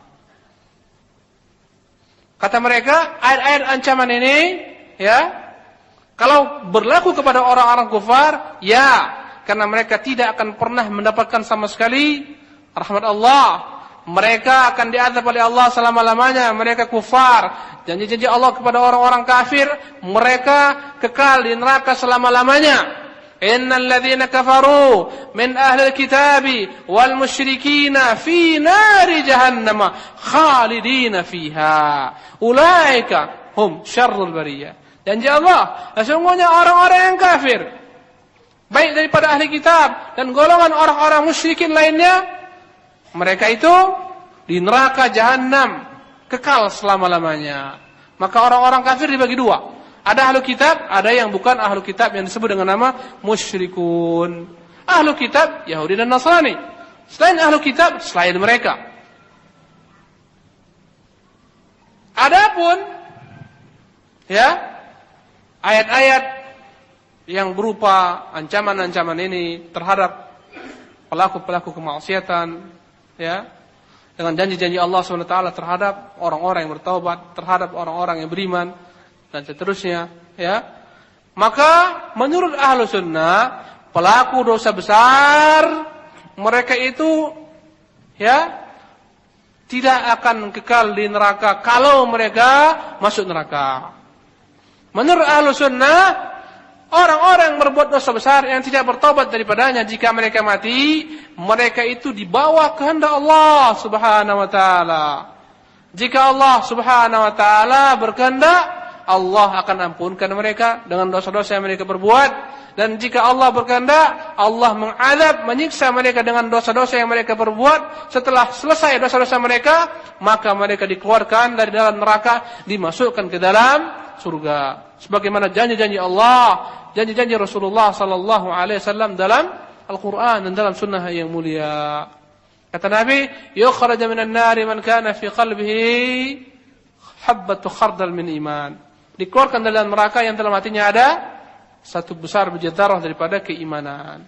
Kata mereka, ayat-ayat ancaman ini, ya, kalau berlaku kepada orang-orang kufar, ya, karena mereka tidak akan pernah mendapatkan sama sekali rahmat Allah. Mereka akan diazab oleh Allah selama-lamanya. Mereka kufar. Janji-janji Allah kepada orang-orang kafir, mereka kekal di neraka selama-lamanya. Innal ladzina kafaru min ahlil kitabi wal musyrikina fi nari jahannam khalidina fiha ulaika hum syarrul bariyah. Janji Allah, sesungguhnya orang-orang yang kafir, baik daripada ahli kitab dan golongan orang-orang musyrikin lainnya, mereka itu di neraka jahanam kekal selama-lamanya. Maka orang-orang kafir dibagi dua. Ada ahlu kitab, ada yang bukan ahlu kitab yang disebut dengan nama musyrikun. Ahlu kitab Yahudi dan Nasrani. Selain ahlu kitab, selain mereka. Adapun ayat-ayat yang berupa ancaman-ancaman ini terhadap pelaku-pelaku kemaksiatan, dengan janji-janji Allah SWT terhadap orang-orang yang bertaubat, terhadap orang-orang yang beriman dan seterusnya, maka menurut ahlu sunnah, pelaku dosa besar mereka itu tidak akan kekal di neraka kalau mereka masuk neraka. Menurut ahlu sunnah, orang-orang yang berbuat dosa besar yang tidak bertaubat daripadanya, jika mereka mati, mereka itu dibawa kehendak Allah Subhanahu wa taala. Jika Allah Subhanahu wa taala berkehendak, Allah akan ampunkan mereka dengan dosa-dosa yang mereka perbuat. Dan jika Allah berkehendak, Allah mengazab, menyiksa mereka dengan dosa-dosa yang mereka perbuat. Setelah selesai dosa-dosa mereka, maka mereka dikeluarkan dari dalam neraka, dimasukkan ke dalam surga. Sebagaimana janji-janji Allah, janji-janji Rasulullah sallallahu alaihi wasallam dalam Al-Qur'an dan dalam sunnah yang mulia. Kata Nabi, "Yukhraj minan nari man kana fi qalbihi habbatu khardal min iman." Dikeluarkan dari dalam neraka yang dalam hatinya ada satu besar biji zarah daripada keimanan.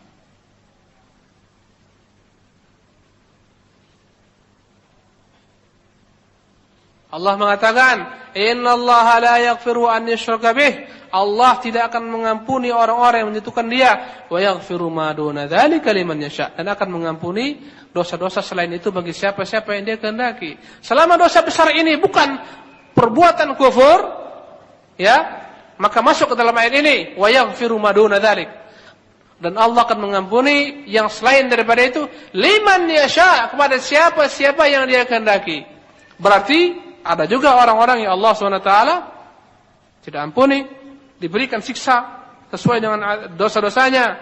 Allah mengatakan, "Innallaha la yaghfiru an yushraka bih." Allah tidak akan mengampuni orang-orang yang menjatuhkan dia, wa yaghfiru ma duna dzalika liman yasha, dan akan mengampuni dosa-dosa selain itu bagi siapa-siapa yang dia kehendaki. Selama dosa besar ini bukan perbuatan kufur, maka masuk ke dalam ayat ini, wa yaghfiru ma duna dzalik. Dan Allah akan mengampuni yang selain daripada itu, liman yasha, kepada siapa-siapa yang dia kehendaki. Berarti ada juga orang-orang yang Allah SWT tidak ampuni, diberikan siksa sesuai dengan dosa-dosanya.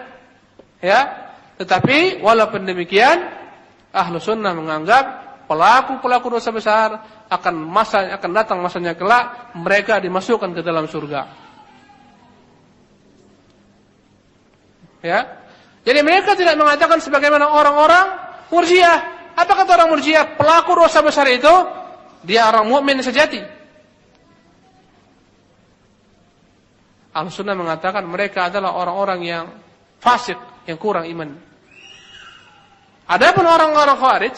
Tetapi walaupun demikian, ahlu sunnah menganggap pelaku-pelaku dosa besar akan datang masanya kelak, mereka dimasukkan ke dalam surga. Jadi mereka tidak mengatakan sebagaimana orang-orang Murji'ah. Apa kata orang Murji'ah? Pelaku dosa besar itu dia orang mukmin sejati. Ahlussunnah mengatakan mereka adalah orang-orang yang fasik, yang kurang iman. Adapun orang-orang Khawarij,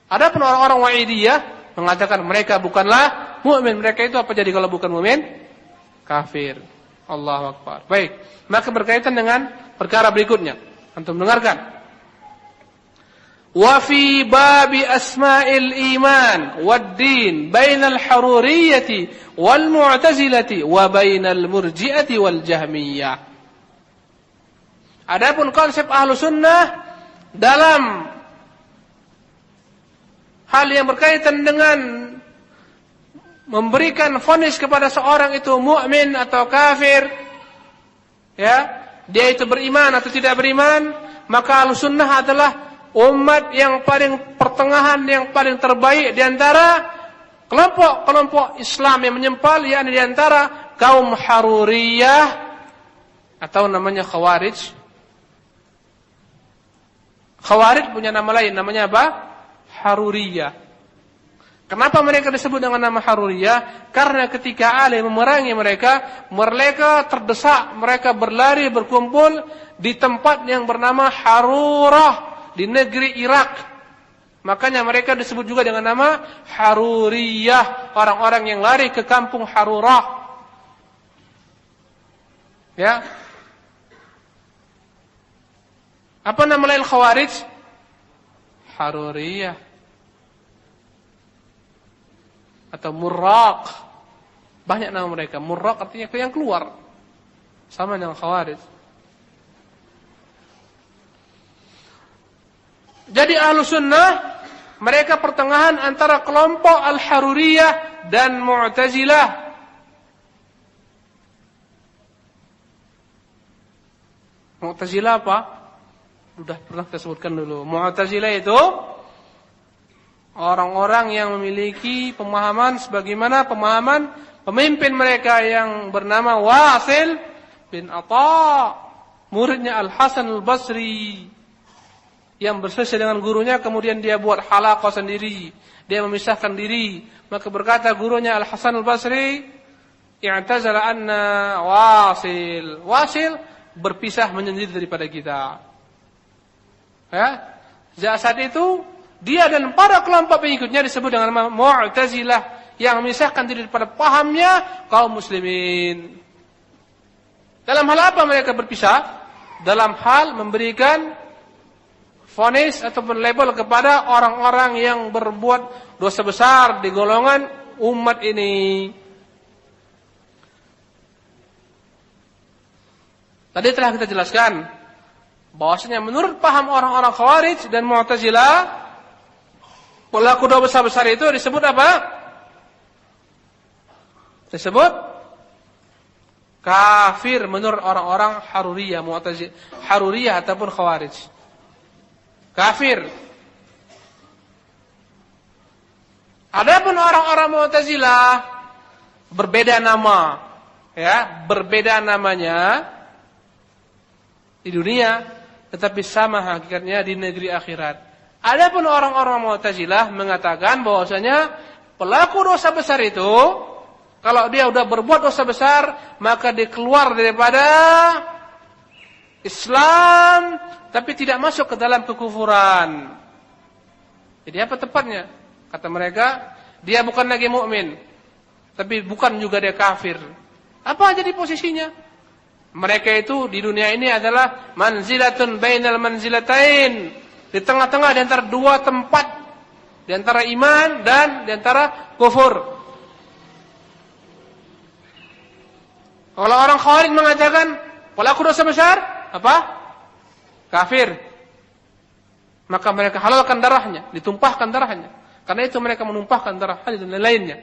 adapun orang-orang Wa'idiyah mengatakan mereka bukanlah mukmin. Mereka itu apa jadi kalau bukan mukmin? Kafir. Allahu Akbar. Baik, maka berkaitan dengan perkara berikutnya. Antum dengarkan. Wa fi babi asma'il iman wad-din bainal haruriyyati wal mu'tazilati wa bainal murji'ati wal jahmiyah. Adapun konsep ahlu sunnah dalam hal yang berkaitan dengan memberikan vonis kepada seorang itu mukmin atau kafir, dia itu beriman atau tidak beriman, maka ahlu sunnah adalah umat yang paling pertengahan, yang paling terbaik di antara kelompok-kelompok Islam yang menyempal, yakni di antara kaum Haruriyah atau namanya Khawarij. Khawarij punya nama lain, namanya apa? Haruriyah. Kenapa mereka disebut dengan nama Haruriyah? Karena ketika Ali memerangi mereka, mereka terdesak, mereka berlari berkumpul di tempat yang bernama Harurah di negeri Irak. Makanya mereka disebut juga dengan nama Haruriyah, orang-orang yang lari ke kampung Harurah. Apa nama lain Khawarij? Haruriyah atau Murraq. Banyak nama mereka. Murraq artinya yang keluar. Sama dengan Khawarij. Jadi ahlu sunnah mereka pertengahan antara kelompok Al-Haruriyah dan Mu'tazilah. Mu'tazilah apa? Sudah pernah kita sebutkan dulu. Mu'tazilah itu orang-orang yang memiliki pemahaman sebagaimana pemahaman pemimpin mereka yang bernama Wasil bin Atha, muridnya Al-Hasan Al-Basri, yang berselisih dengan gurunya, kemudian dia buat halaqah sendiri, dia memisahkan diri. Maka berkata gurunya Al-Hasan Al-Basri, i'tazala anna Wasil berpisah menyendiri daripada kita. Ya, saat itu dia dan para kelompok pengikutnya disebut dengan Mu'tazilah, yang memisahkan diri daripada pahamnya kaum muslimin. Dalam hal apa mereka berpisah? Dalam hal memberikan vonis ataupun label kepada orang-orang yang berbuat dosa besar di golongan umat ini. Tadi telah kita jelaskan bahwasanya menurut paham orang-orang Khawarij dan Mu'tazilah, pelaku dosa besar itu disebut apa? Disebut kafir menurut orang-orang Haruriyah, Mu'tazilah, Haruriyah ataupun Khawarij. Kafir. Adapun orang-orang Mu'tazilah berbeda nama, ya, berbeda namanya di dunia, tetapi sama hakikatnya di negeri akhirat. Adapun orang-orang Mu'tazilah mengatakan bahwasanya pelaku dosa besar itu, kalau dia udah berbuat dosa besar, maka dia keluar daripada Islam, tapi tidak masuk ke dalam kekufuran. Jadi apa tepatnya? Kata mereka, dia bukan lagi mukmin, tapi bukan juga dia kafir. Apa jadi posisinya? Mereka itu di dunia ini adalah manzilatun bainal manzilatain, di tengah-tengah di antara dua tempat, di antara iman dan di antara kufur. Kalau orang Khawarij mengatakan pelaku dosa besar apa? Kafir. Maka mereka halalkan darahnya, ditumpahkan darahnya. Karena itu mereka menumpahkan darah hadis dan lainnya.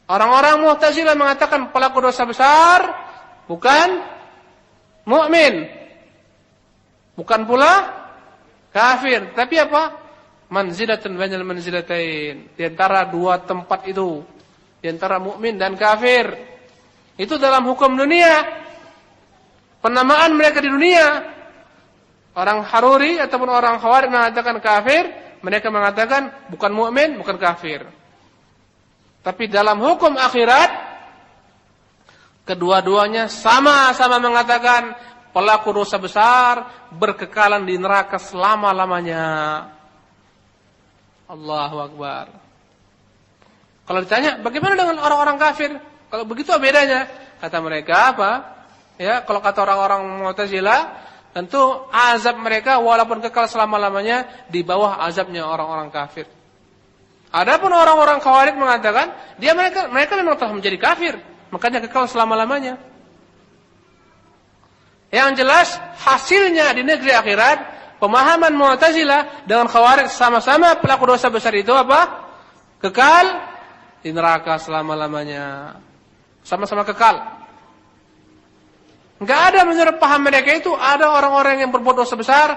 Orang-orang Mu'tazilah mengatakan pelaku dosa besar bukan mukmin, bukan pula kafir, tapi apa? Manzilatun bainal manzilatain, di antara dua tempat itu, di antara mukmin dan kafir. Itu dalam hukum dunia, penamaan mereka di dunia. Orang Haruri ataupun orang Khawarij mengatakan kafir, mereka mengatakan bukan mukmin, bukan kafir. Tapi dalam hukum akhirat, kedua-duanya sama-sama mengatakan pelaku dosa besar berkekalan di neraka selama-lamanya. Allahu Akbar. Kalau ditanya, bagaimana dengan orang-orang kafir? Kalau begitu bedanya? Kata mereka apa? Ya, kalau kata orang-orang Mu'tazilah, tentu azab mereka walaupun kekal selama-lamanya di bawah azabnya orang-orang kafir. Adapun orang-orang Khawarij mengatakan, mereka memang telah menjadi kafir, makanya kekal selama-lamanya. Yang jelas hasilnya di negeri akhirat, pemahaman Mu'tazilah dengan Khawarij sama-sama pelaku dosa besar itu apa? Kekal di neraka selama-lamanya. Sama-sama kekal. Enggak ada menurut paham mereka itu ada orang-orang yang berbuat dosa besar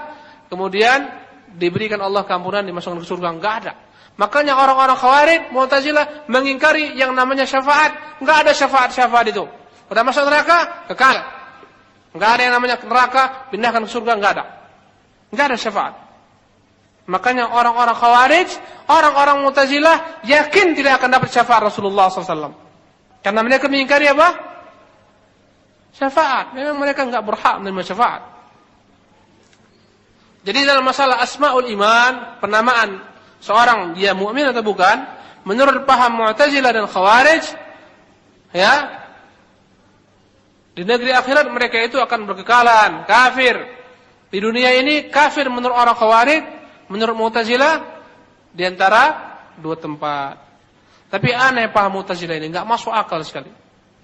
kemudian diberikan Allah keampunan, dimasukkan ke surga. Enggak ada. Makanya orang-orang Khawarij, Mu'tazilah mengingkari yang namanya syafaat. Enggak ada syafaat itu. Udah masuk neraka, kekal. Enggak ada yang namanya neraka, pindahkan ke surga, enggak ada. Enggak ada syafaat. Makanya orang-orang Khawarij, orang-orang Mu'tazilah yakin tidak akan dapat syafaat Rasulullah SAW. Karena mereka mengingkari apa? Syafaat. Memang mereka enggak berhak menerima syafaat. Jadi dalam masalah asmaul iman, penamaan seorang dia mukmin atau bukan, menurut paham Mu'tazilah dan Khawarij, ya, di negeri akhirat mereka itu akan berkekalan kafir. Di dunia ini kafir menurut orang Khawarij, menurut Mu'tazilah di antara dua tempat. Tapi aneh paham Mu'tazilah ini, enggak masuk akal sekali.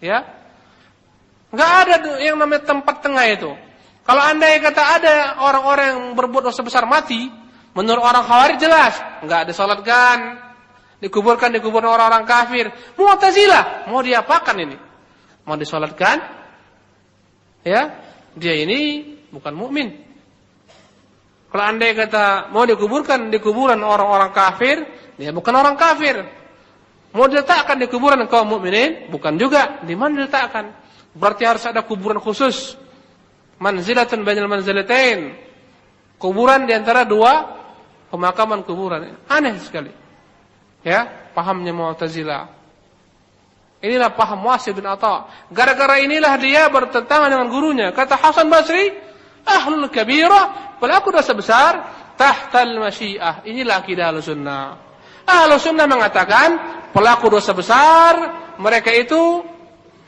Ya. Enggak ada yang namanya tempat tengah itu. Kalau andai kata ada orang-orang yang berbuat dosa besar mati, menurut orang Khawarij jelas, enggak disalatkan, dikuburkan orang-orang kafir. Mu'tazilah mau diapakan ini? Mau disalatkan? Ya, dia ini bukan mukmin. Kalau andai kata mau dikuburkan di kuburan orang-orang kafir, dia bukan orang kafir. Mau diletakkan di kuburan kaum mukminin, bukan juga. Di mana diletakkan? Berarti harus ada kuburan khusus. Manzilatun bainal manzilatain. Kuburan di antara dua pemakaman kuburan. Aneh sekali. Ya, pahamnya Mu'tazilah. Inilah paham Wasil bin Atha. Gara-gara inilah dia bertentangan dengan gurunya. Kata Hasan Basri, ahlul kabirah, pelaku dosa besar, tahtal masyiah. Inilah akidah Ahlussunnah. Ahlussunnah mengatakan pelaku dosa besar, mereka itu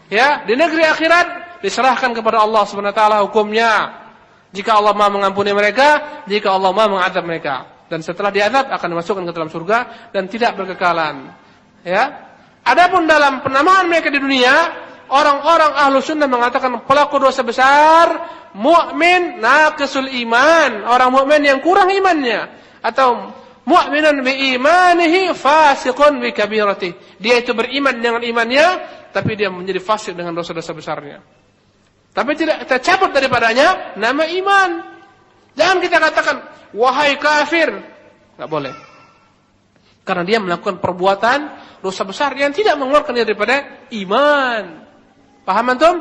ya di negeri akhirat diserahkan kepada Allah Subhanahu wa taala hukumnya. Jika Allah Maha mengampuni mereka, jika Allah Maha mengadab mereka. Dan setelah diadab akan dimasukkan ke dalam surga dan tidak berkekalan. Ya. Adapun dalam penamaan mereka di dunia, orang-orang Ahlussunnah mengatakan pelaku dosa besar, mukmin naqisul iman, orang mukmin yang kurang imannya, atau mu'minun bi imanihi fasiqun bi kabiratihi. Dia itu beriman dengan imannya, tapi dia menjadi fasik dengan dosa-dosa besarnya. Tapi tidak tercabut daripadanya nama iman. Jangan kita katakan wahai kafir, enggak boleh. Karena dia melakukan perbuatan dosa besar yang tidak mengeluarkan dia daripada iman. Paham antum?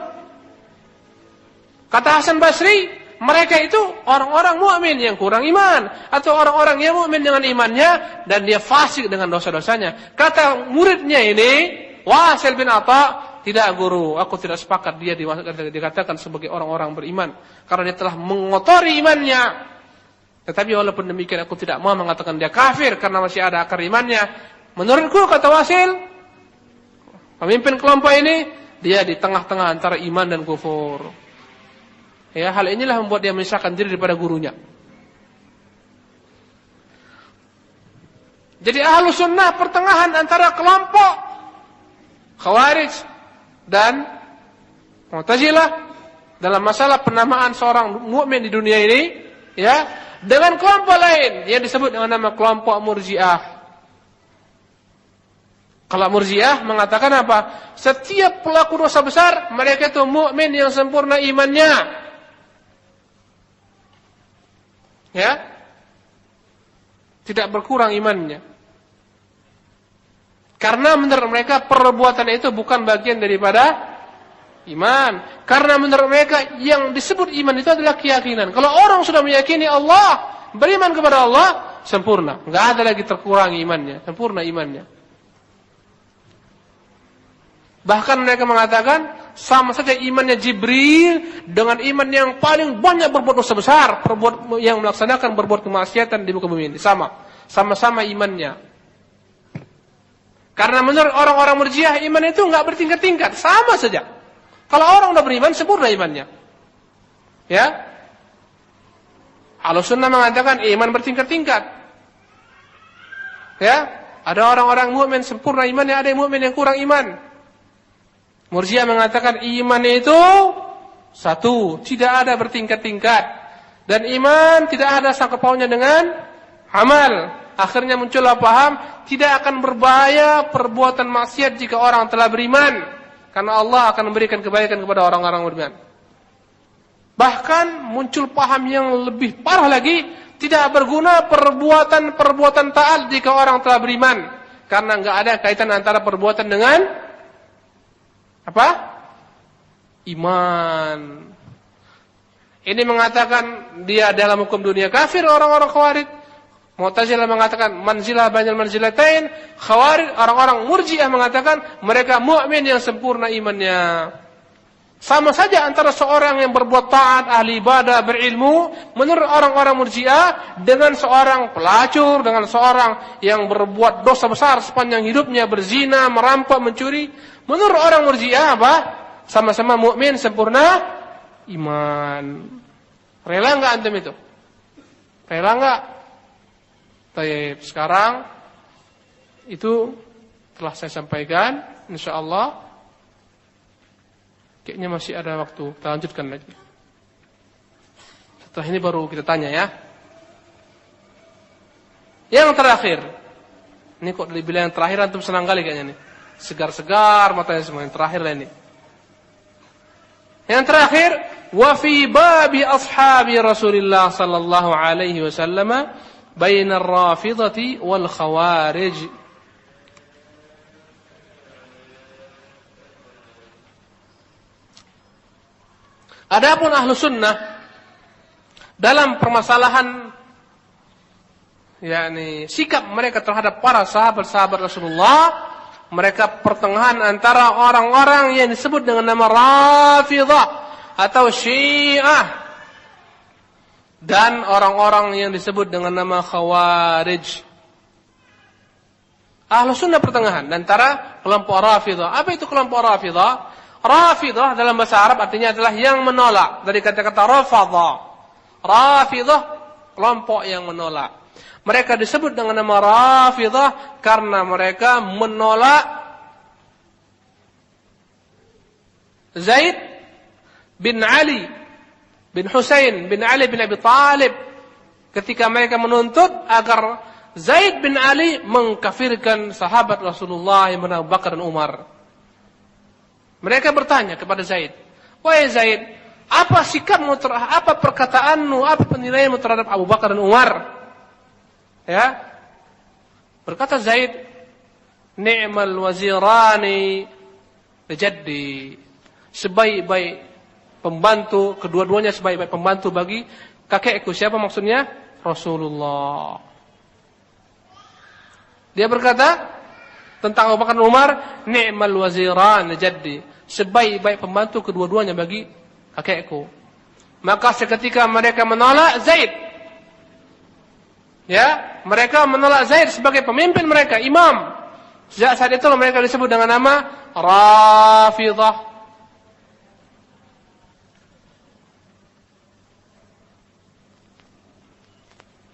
Kata Hasan Basri, mereka itu orang-orang mukmin yang kurang iman, atau orang-orang yang mukmin dengan imannya dan dia fasik dengan dosa-dosanya. Kata muridnya ini, Wasil bin Atha, tidak guru, aku tidak sepakat dia dikatakan sebagai orang-orang beriman karena dia telah mengotori imannya. Tetapi walaupun demikian aku tidak mau mengatakan dia kafir karena masih ada akar imannya. Menurutku, kata Wasil, pemimpin kelompok ini dia di tengah-tengah antara iman dan kufur. Ya, hal inilah membuat dia memisahkan diri daripada gurunya. Jadi Ahlussunnah pertengahan antara kelompok Khawarij dan Mu'tazilah dalam masalah penamaan seorang mukmin di dunia ini, ya, dengan kelompok lain yang disebut dengan nama kelompok Murji'ah. Kalau Murji'ah mengatakan apa? Setiap pelaku dosa besar mereka itu mukmin yang sempurna imannya. Ya, tidak berkurang imannya. Karena menurut mereka perbuatan itu bukan bagian daripada iman. Karena menurut mereka yang disebut iman itu adalah keyakinan. Kalau orang sudah meyakini Allah, beriman kepada Allah, sempurna. Enggak ada lagi terkurangi imannya, sempurna imannya. Bahkan mereka mengatakan sama saja imannya Jibril dengan iman yang paling banyak berbuat dosa besar, yang melaksanakan berbuat kemaksiatan di muka bumi ini, sama-sama imannya. Karena menurut orang-orang Murji'ah iman itu enggak bertingkat-tingkat, sama saja. Kalau orang sudah beriman sempurna imannya. Ya. Ahlussunnah mengatakan iman bertingkat-tingkat. Ya, ada orang-orang mukmin sempurna imannya, ada yang mukmin yang kurang iman. Murji'ah mengatakan iman itu satu, tidak ada bertingkat-tingkat. Dan iman tidak ada sangkut pautnya dengan amal. Akhirnya muncullah paham tidak akan berbahaya perbuatan maksiat jika orang telah beriman, karena Allah akan memberikan kebaikan kepada orang-orang beriman. Bahkan muncul paham yang lebih parah lagi, tidak berguna perbuatan taat jika orang telah beriman, karena enggak ada kaitan antara perbuatan dengan apa? Iman. Ini mengatakan dia dalam hukum dunia kafir orang-orang Khawarij. Mu'tazilah mengatakan manzilah bainal manzilatain. Khawarij, orang-orang Murji'ah mengatakan mereka mukmin yang sempurna imannya. Sama saja antara seorang yang berbuat taat, ahli ibadah, berilmu, menurut orang-orang Murji'ah, dengan seorang pelacur, dengan seorang yang berbuat dosa besar sepanjang hidupnya, berzina, merampok, mencuri. Menurut orang Murji'ah apa? Sama-sama mukmin sempurna iman. Rela enggak antum itu? Rela enggak? Baik, sekarang itu telah saya sampaikan, insyaallah kayaknya masih ada waktu, kita lanjutkan lagi. Setelah ini baru kita tanya ya. Yang terakhir, ini kok dibilang yang terakhir antum senang kali kayaknya nih. Segar-segar matanya semua, yang terakhir lah ini. Yang terakhir, wa fi babi ashabi Rasulillah sallallahu alaihi wasallam bainar rafidhati wal khawarij. Adapun ahlu sunnah dalam permasalahan yakni sikap mereka terhadap para sahabat-sahabat Rasulullah, mereka pertengahan antara orang-orang yang disebut dengan nama Rafidhah atau Syiah dan orang-orang yang disebut dengan nama Khawarij. Ahlu sunnah pertengahan antara kelompok Rafidhah. Apa itu kelompok Rafidhah? Rafidhah dalam bahasa Arab artinya adalah yang menolak, dari kata-kata rafadha. Rafidhah kelompok yang menolak. Mereka disebut dengan nama Rafidhah karena mereka menolak Zaid bin Ali bin Husain bin Ali bin Abi Talib ketika mereka menuntut agar Zaid bin Ali mengkafirkan sahabat Rasulullah yang bernama Abu Bakar dan Umar. Mereka bertanya kepada Zaid, "Wahai Zaid, apa sikapmu, apa perkataanmu, apa penilaianmu terhadap Abu Bakar dan Umar?" Ya. Berkata Zaid, "Ni'mal wazirani li-jaddi." Sebaik-baik pembantu, kedua-duanya sebaik-baik pembantu bagi kakekku. Siapa maksudnya? Rasulullah. Dia berkata tentang Abu Bakar dan Umar, "Ni'mal waziran li-jaddi." Sebaik-baik pembantu kedua-duanya bagi kakekku. Maka seketika mereka menolak Zaid. Ya, mereka menolak Zaid sebagai pemimpin mereka, imam. Sejak saat itu mereka disebut dengan nama Rafidhah.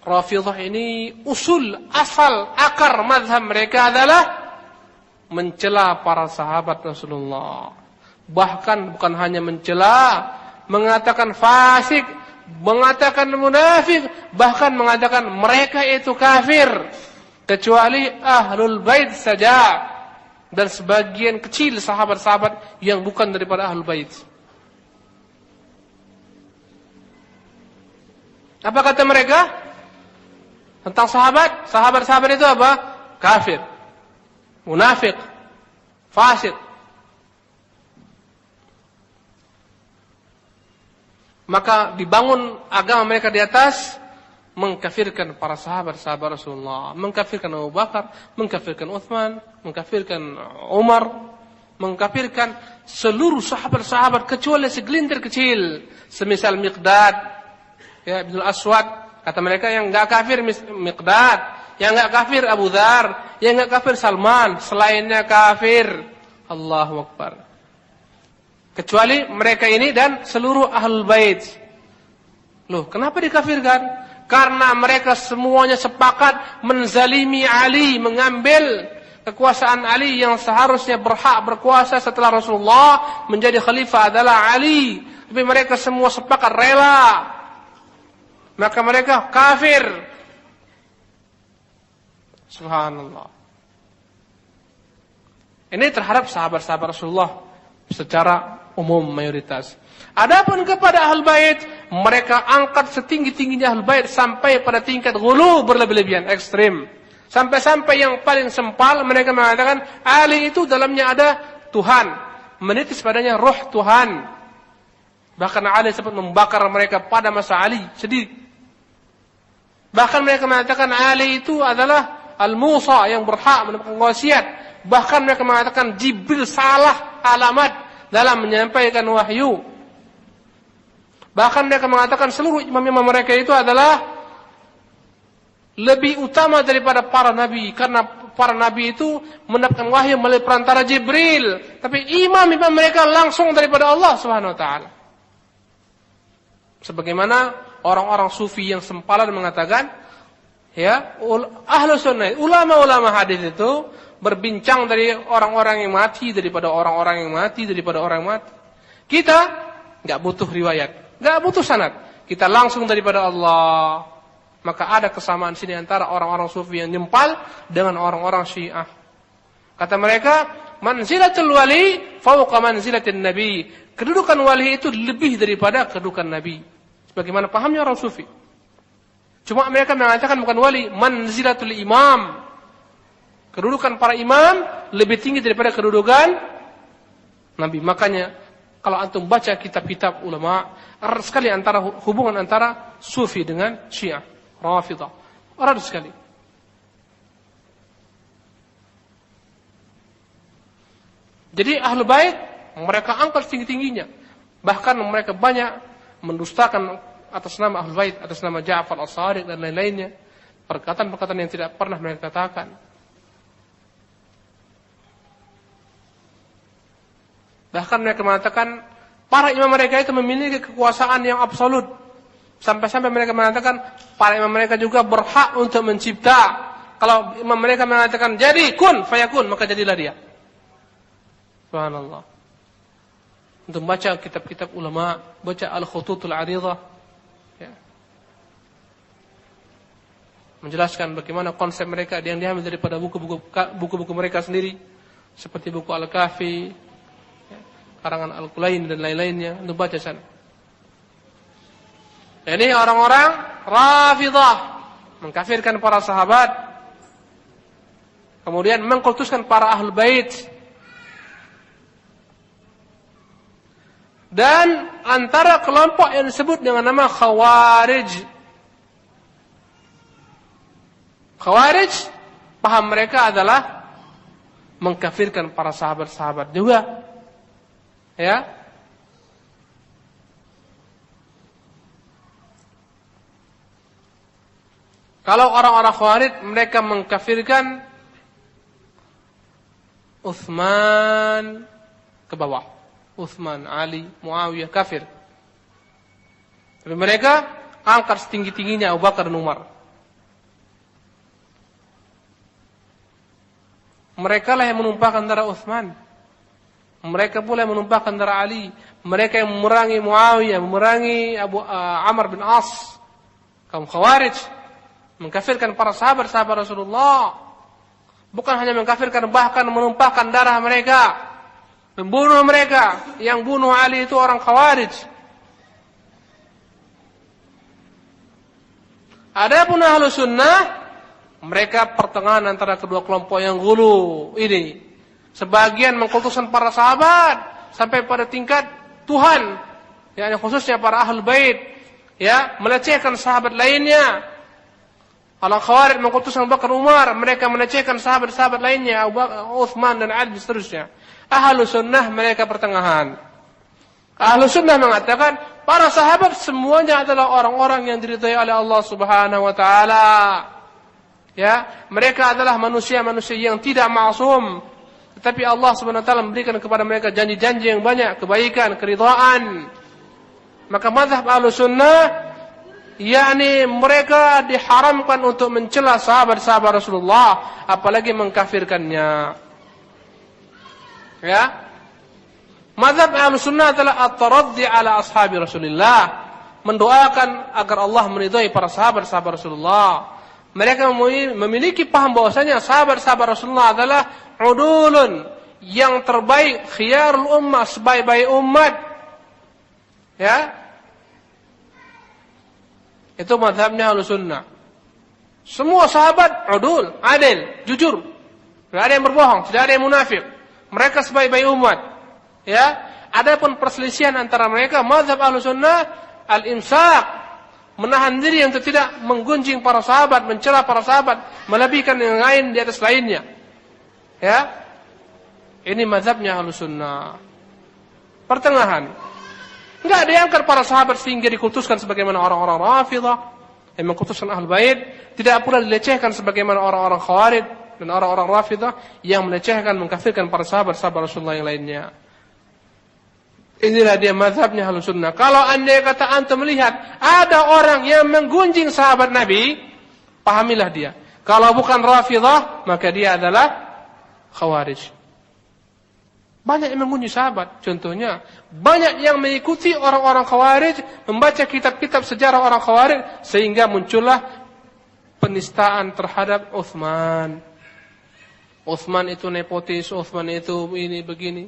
Rafidhah ini usul, asal, akar mazhab mereka adalah mencela para sahabat Rasulullah. Bahkan bukan hanya mencela, mengatakan fasik, mengatakan munafik, bahkan mengatakan mereka itu kafir, kecuali ahlul bait saja dan sebagian kecil sahabat-sahabat yang bukan daripada ahlul bait. Apa kata mereka tentang sahabat? Sahabat-sahabat itu apa? Kafir, munafik, fasik. Maka dibangun agama mereka di atas mengkafirkan para sahabat-sahabat Rasulullah, mengkafirkan Abu Bakar, mengkafirkan Utsman, mengkafirkan Umar, mengkafirkan seluruh sahabat-sahabat kecuali segelintir kecil, semisal Miqdad, ya, Ibnu Aswad. Kata mereka yang enggak kafir Miqdad, yang enggak kafir Abu Dzar, yang enggak kafir Salman, selainnya kafir. Allahu Akbar. Kecuali mereka ini dan seluruh ahlul bait. Loh, kenapa dikafirkan? Karena mereka semuanya sepakat menzalimi Ali, mengambil kekuasaan Ali yang seharusnya berhak berkuasa setelah Rasulullah menjadi khalifah adalah Ali. Tapi mereka semua sepakat rela. Maka mereka kafir. Subhanallah. Ini terhadap sahabat-sahabat Rasulullah secara umum mayoritas. Adapun kepada ahlul bait, mereka angkat setinggi-tingginya ahlul bait sampai pada tingkat ghulu, berlebih-lebihan, ekstrim. Sampai-sampai yang paling sempal mereka mengatakan Ali itu dalamnya ada Tuhan, menitis padanya roh Tuhan. Bahkan Ali sempat membakar mereka pada masa Ali sendiri. Bahkan mereka mengatakan Ali itu adalah Al-Musa yang berhak mendapatkan wasiat. Bahkan mereka mengatakan Jibril salah alamat dalam menyampaikan wahyu. Bahkan mereka mengatakan seluruh imam-imam mereka itu adalah lebih utama daripada para nabi, karena para nabi itu mendapatkan wahyu melalui perantara Jibril, tapi imam-imam mereka langsung daripada Allah Subhanahu wa taala. Sebagaimana orang-orang sufi yang sempalan mengatakan, ya, ahlu sunnah, ulama-ulama hadis itu berbincang dari orang-orang yang mati, daripada orang-orang yang mati, daripada orang mati. Kita enggak butuh riwayat, enggak butuh sanad. Kita langsung daripada Allah. Maka ada kesamaan sini antara orang-orang sufi yang nyempal dengan orang-orang Syiah. Kata mereka, manzilatul wali fawqa manzilatin nabi. kedudukan wali itu lebih daripada kedudukan nabi. Sebagaimana pahamnya orang sufi. Cuma mereka mengatakan bukan wali, manzilatul imam. Kedudukan para imam lebih tinggi daripada kedudukan nabi. Makanya kalau antum baca kitab-kitab ulama, erat sekali antara hubungan antara sufi dengan Syiah, Rafidah. Erat sekali. Jadi Ahlul Bait mereka angkat tinggi-tingginya. Bahkan mereka banyak mendustakan atas nama Ahlul Bait, atas nama Ja'far As-Shadiq dan lain-lainnya. Perkataan-perkataan yang tidak pernah mereka katakan. Bahkan mereka mengatakan para imam mereka itu memiliki kekuasaan yang absolut. Sampai-sampai mereka mengatakan para imam mereka juga berhak untuk mencipta. Kalau imam mereka mengatakan jadi kun fayakun, maka jadilah dia. Subhanallah. Untuk baca kitab-kitab ulama, baca Al-Khututul Aridah, ya, menjelaskan bagaimana konsep mereka yang diambil daripada buku-buku mereka sendiri, seperti buku Al-Kafi, karangan Al-Kulain dan lain-lainnya, untuk baca sana. Ini orang-orang Rafidah mengkafirkan para sahabat, kemudian mengkultuskan para Ahlul Bait, dan antara kelompok yang disebut dengan nama Khawarij. Khawarij, paham mereka adalah mengkafirkan para sahabat-sahabat juga. Ya. Kalau orang-orang Khawarij mereka mengkafirkan Utsman ke bawah. Utsman, Ali, Muawiyah kafir. Tapi mereka angkat setinggi-tingginya Abu Bakar dan Umar. Mereka lah yang menumpahkan darah Utsman. Mereka pula yang menumpahkan darah Ali. Mereka yang memerangi Muawiyah, memerangi Amr bin As. Kaum Khawarij mengkafirkan para sahabat-sahabat Rasulullah. Bukan hanya mengkafirkan, bahkan menumpahkan darah mereka, membunuh mereka. Yang bunuh Ali itu orang Khawarij. Adapun Ahlus Sunnah, mereka pertengahan antara kedua kelompok yang gulu ini. Sebagian mengkultuskan para sahabat sampai pada tingkat Tuhan, yakni khususnya para Ahlul Bait, ya, melecehkan sahabat lainnya. Kalau Khawarij mengkultuskan Abu Bakar Umar, mereka melecehkan sahabat-sahabat lainnya, Abu Bakar, Utsman dan Ali dan seterusnya. Ahlus Sunnah mereka pertengahan. Ahlus Sunnah mengatakan para sahabat semuanya adalah orang-orang yang diridhai oleh Allah Subhanahu wa taala. Ya, mereka adalah manusia-manusia yang tidak maksum. Tetapi Allah Subhanahu wa taala memberikan kepada mereka janji-janji yang banyak, kebaikan, keridhaan. Maka mazhab Ahlus Sunnah, yakni mereka diharamkan untuk mencela sahabat-sahabat Rasulullah, apalagi mengkafirkannya. Ya. Mazhab Ahlus Sunnah adalah at-taraddi ala ashabi Rasulullah, mendoakan agar Allah meridhai para sahabat-sahabat Rasulullah. Mereka memiliki paham bahwasanya sahabat-sahabat Rasulullah adalah udulun, yang terbaik, khiyarul ummah, sebaik-baik umat. Ya. Itu mazhabnya Ahlus Sunnah. Semua sahabat udul, adil, jujur. Tidak ada yang berbohong, tidak ada yang munafik. Mereka sebaik-baik umat. Ya. Adapun perselisihan antara mereka, mazhab Ahlus Sunnah al-imsak, menahan diri untuk tidak menggunjing para sahabat, mencela para sahabat, melebihkan yang lain di atas lainnya. Ya, ini mazhabnya Ahlus Sunnah. Pertengahan. Enggak diangkat para sahabat sehingga dikultuskan sebagaimana orang-orang Rafidah yang mengkultuskan Ahlul Bait, tidak pula dilecehkan sebagaimana orang-orang Khawarij dan orang-orang Rafidah yang melecehkan, mengkafirkan para sahabat-sahabat Rasulullah yang lainnya. Inilah dia mazhabnya Ahlus Sunnah. Kalau andai kata antum melihat ada orang yang menggunjing sahabat Nabi, pahamilah dia. Kalau bukan Rafidah, maka dia adalah Khawarij. Banyak yang mengunjungi sahabat. Contohnya, banyak yang mengikuti orang-orang Khawarij, membaca kitab-kitab sejarah orang Khawarij, sehingga muncullah penistaan terhadap Utsman. Utsman itu nepotis, Utsman itu ini begini.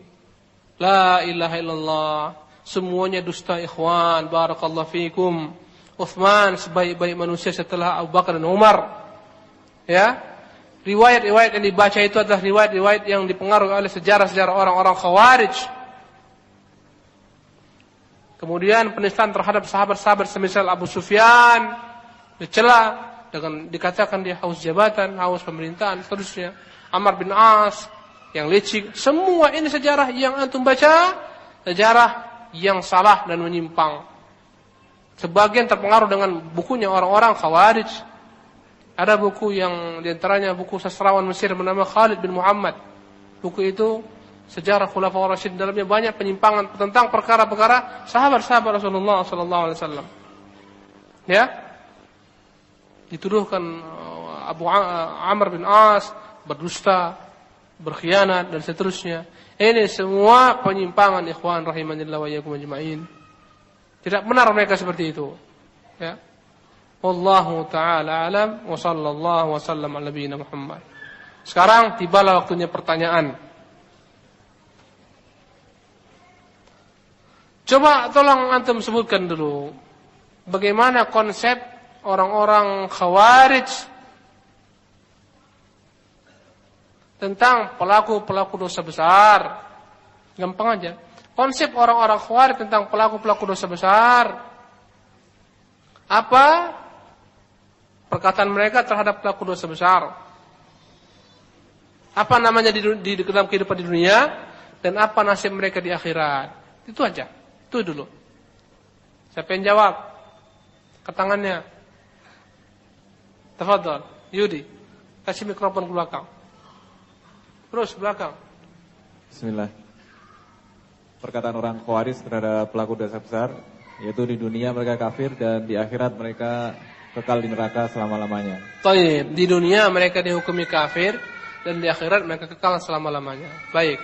La ilaha illallah. Semuanya dusta ikhwan. Barakallahu fikum. Uthman sebaik-baik manusia setelah Abu Bakar dan Umar. Ya. Riwayat-riwayat yang dibaca itu adalah riwayat-riwayat yang dipengaruhi oleh sejarah-sejarah orang-orang Khawarij. Kemudian penistaan terhadap sahabat-sahabat semisal Abu Sufyan dicela dengan dikatakan dia haus jabatan, haus pemerintahan, seterusnya. Amr bin As yang licik. Semua ini sejarah yang antum baca, sejarah yang salah dan menyimpang. Sebagian terpengaruh dengan bukunya orang-orang Khawarij. Ada buku yang diantaranya buku sastrawan Mesir bernama Khalid bin Muhammad. Buku itu sejarah Khulafaur Rasyidin, dalamnya banyak penyimpangan tentang perkara-perkara sahabat-sahabat Rasulullah sallallahu alaihi wasallam. Ya. Dituduhkan Abu Amr bin As berdusta, berkhianat dan seterusnya. Ini semua penyimpangan ikhwan rahimanillah wa iyyakum ajma'in. Tidak benar mereka seperti itu. Ya. Wallahu taala alam wa sallallahu wasallam ala nabiyina Muhammad. Sekarang tibalah waktunya pertanyaan. Coba tolong antum sebutkan dulu bagaimana konsep orang-orang Khawarij tentang pelaku-pelaku dosa besar. Gampang aja. Konsep orang-orang Khawarij tentang pelaku-pelaku dosa besar. Apa perkataan mereka terhadap pelaku dosa besar? Apa namanya di dalam kehidupan di dunia dan apa nasib mereka di akhirat? Itu aja. Itu dulu. Siapa yang jawab? Ke tangannya. Tafadhol, Yudi. Kasih mikrofon ke belakang. Terus belakang. Bismillah. Perkataan orang Khawarij terhadap pelaku dosa besar, yaitu di dunia mereka kafir dan di akhirat mereka kekal di neraka selama-lamanya. Baik, di dunia mereka dihukumi kafir dan di akhirat mereka kekal selama-lamanya. Baik.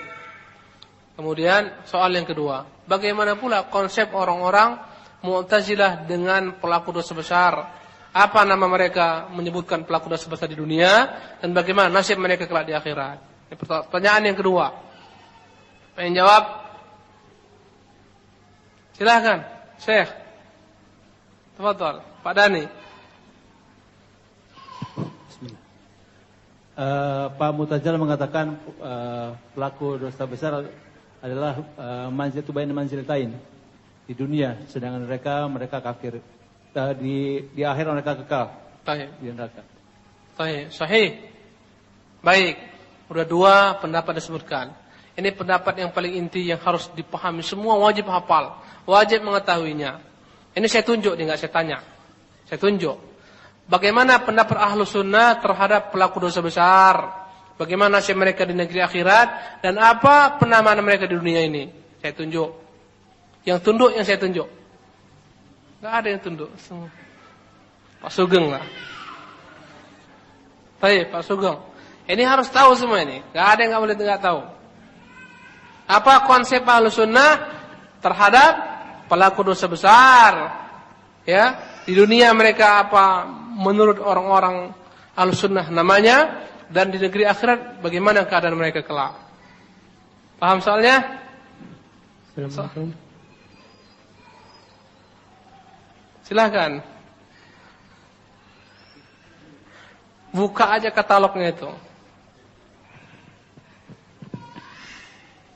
Kemudian soal yang kedua, bagaimana pula konsep orang-orang Mu'tazilah dengan pelaku dosa besar? Apa nama mereka menyebutkan pelaku dosa besar di dunia dan bagaimana nasib mereka kelak di akhirat? Pertanyaan yang kedua. Pengen jawab? Silahkan, Syekh. Tafadhol, Pak Dani. Bismillah. Pak Mu'tazilah mengatakan pelaku dosa besar adalah manzil tubain manzilatain di dunia, sedangkan mereka kafir. Di akhir mereka kekal di neraka. Sahih. Baik. Udah dua pendapat disebutkan. Ini pendapat yang paling inti yang harus dipahami. Semua wajib hafal, wajib mengetahuinya. Ini saya tunjuk, nggak saya tanya. Saya tunjuk. Bagaimana pendapat ahlu sunnah terhadap pelaku dosa besar? Bagaimana nasib mereka di negeri akhirat? Dan apa penamaan mereka di dunia ini? Saya tunjuk. Yang tunduk yang saya tunjuk. Nggak ada yang tunduk. Pak Sugeng lah. Baik, Pak Sugeng. Ini harus tahu semua ini. Nggak ada yang nggak boleh nggak tahu. Apa konsep Ahlus Sunnah terhadap pelaku dosa besar? Ya, di dunia mereka apa menurut orang-orang Ahlus Sunnah namanya, dan di negeri akhirat bagaimana keadaan mereka kelak? Paham soalnya? Silahkan. Buka aja katalognya itu.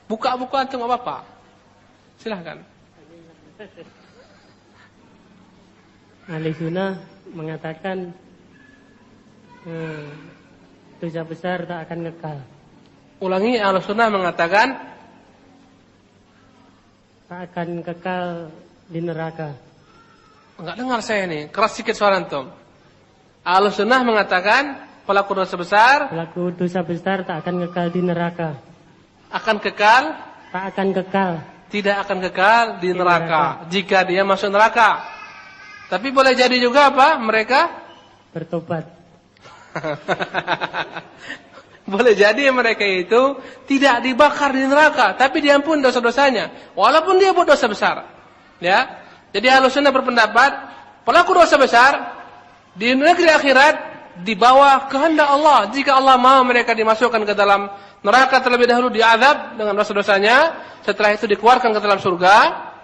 Buka-buka itu nggak apa-apa. Silahkan. Ahli sunnah mengatakan dosa besar tak akan kekal. Ulangi, ahli sunnah mengatakan Tak akan kekal di neraka. Enggak dengar saya ini, keras sedikit suara antum. Ahli sunnah mengatakan pelaku dosa besar tak akan kekal di neraka. Akan kekal? Tak akan kekal. Tidak akan kekal di neraka jika dia masuk neraka. Tapi boleh jadi juga apa? Mereka bertobat. Boleh jadi mereka itu tidak dibakar di neraka, tapi diampuni dosa-dosanya, walaupun dia buat dosa besar. Ya, jadi Ahlus Sunnah berpendapat pelaku dosa besar di negeri akhirat di bawah kehendak Allah. Jika Allah mau mereka dimasukkan ke dalam neraka terlebih dahulu, diazab dengan dosa-dosanya, setelah itu dikeluarkan ke dalam surga,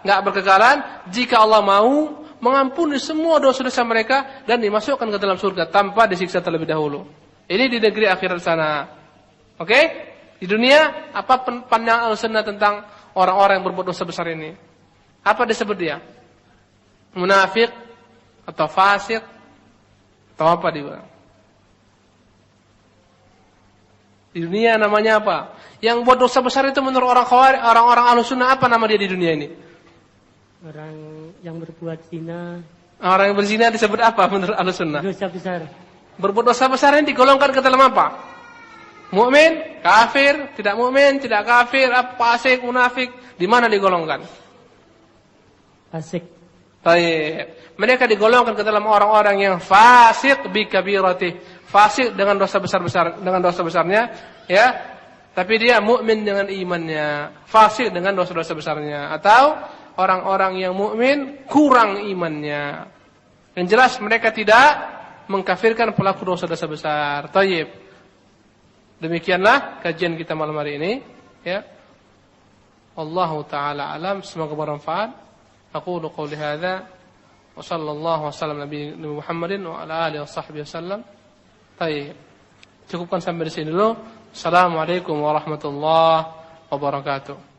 enggak berkekalan. Jika Allah mau mengampuni semua dosa-dosa mereka dan dimasukkan ke dalam surga tanpa disiksa terlebih dahulu. Ini di negeri akhirat sana. Oke? Di dunia, apa pandangan Ahlussunnah tentang orang-orang yang berbuat dosa besar ini? Apa disebut dia? Munafik atau fasik atau apa dia? Di dunia namanya apa? Yang buat dosa besar itu menurut orang Ahlussunnah, apa nama dia di dunia ini? Orang yang berbuat zina. Orang yang berzina disebut apa menurut Ahlussunnah? Dosa besar. Berbuat dosa besar ini digolongkan ke dalam apa? Mukmin, kafir, tidak mukmin, tidak kafir, fasik, munafik, di mana digolongkan? Fasik. Baik. Mereka digolongkan ke dalam orang-orang yang fasik bi kabiratih. Fasik dengan dosa besarnya, ya. Tapi dia mukmin dengan imannya, fasik dengan dosa-dosa besarnya, atau orang-orang yang mukmin kurang imannya. Yang jelas mereka tidak mengkafirkan pelaku dosa-dosa besar. Thayyib. Demikianlah kajian kita malam hari ini, ya. Wallahu taala alam, semoga bermanfaat. Aqulu qouli hadza wa sallallahu wasallam nabi Muhammadin wa ala alihi washabbihi wasallam. Thayyib. Cukupkan sampai di sini dulu. Assalamualaikum warahmatullahi wabarakatuh.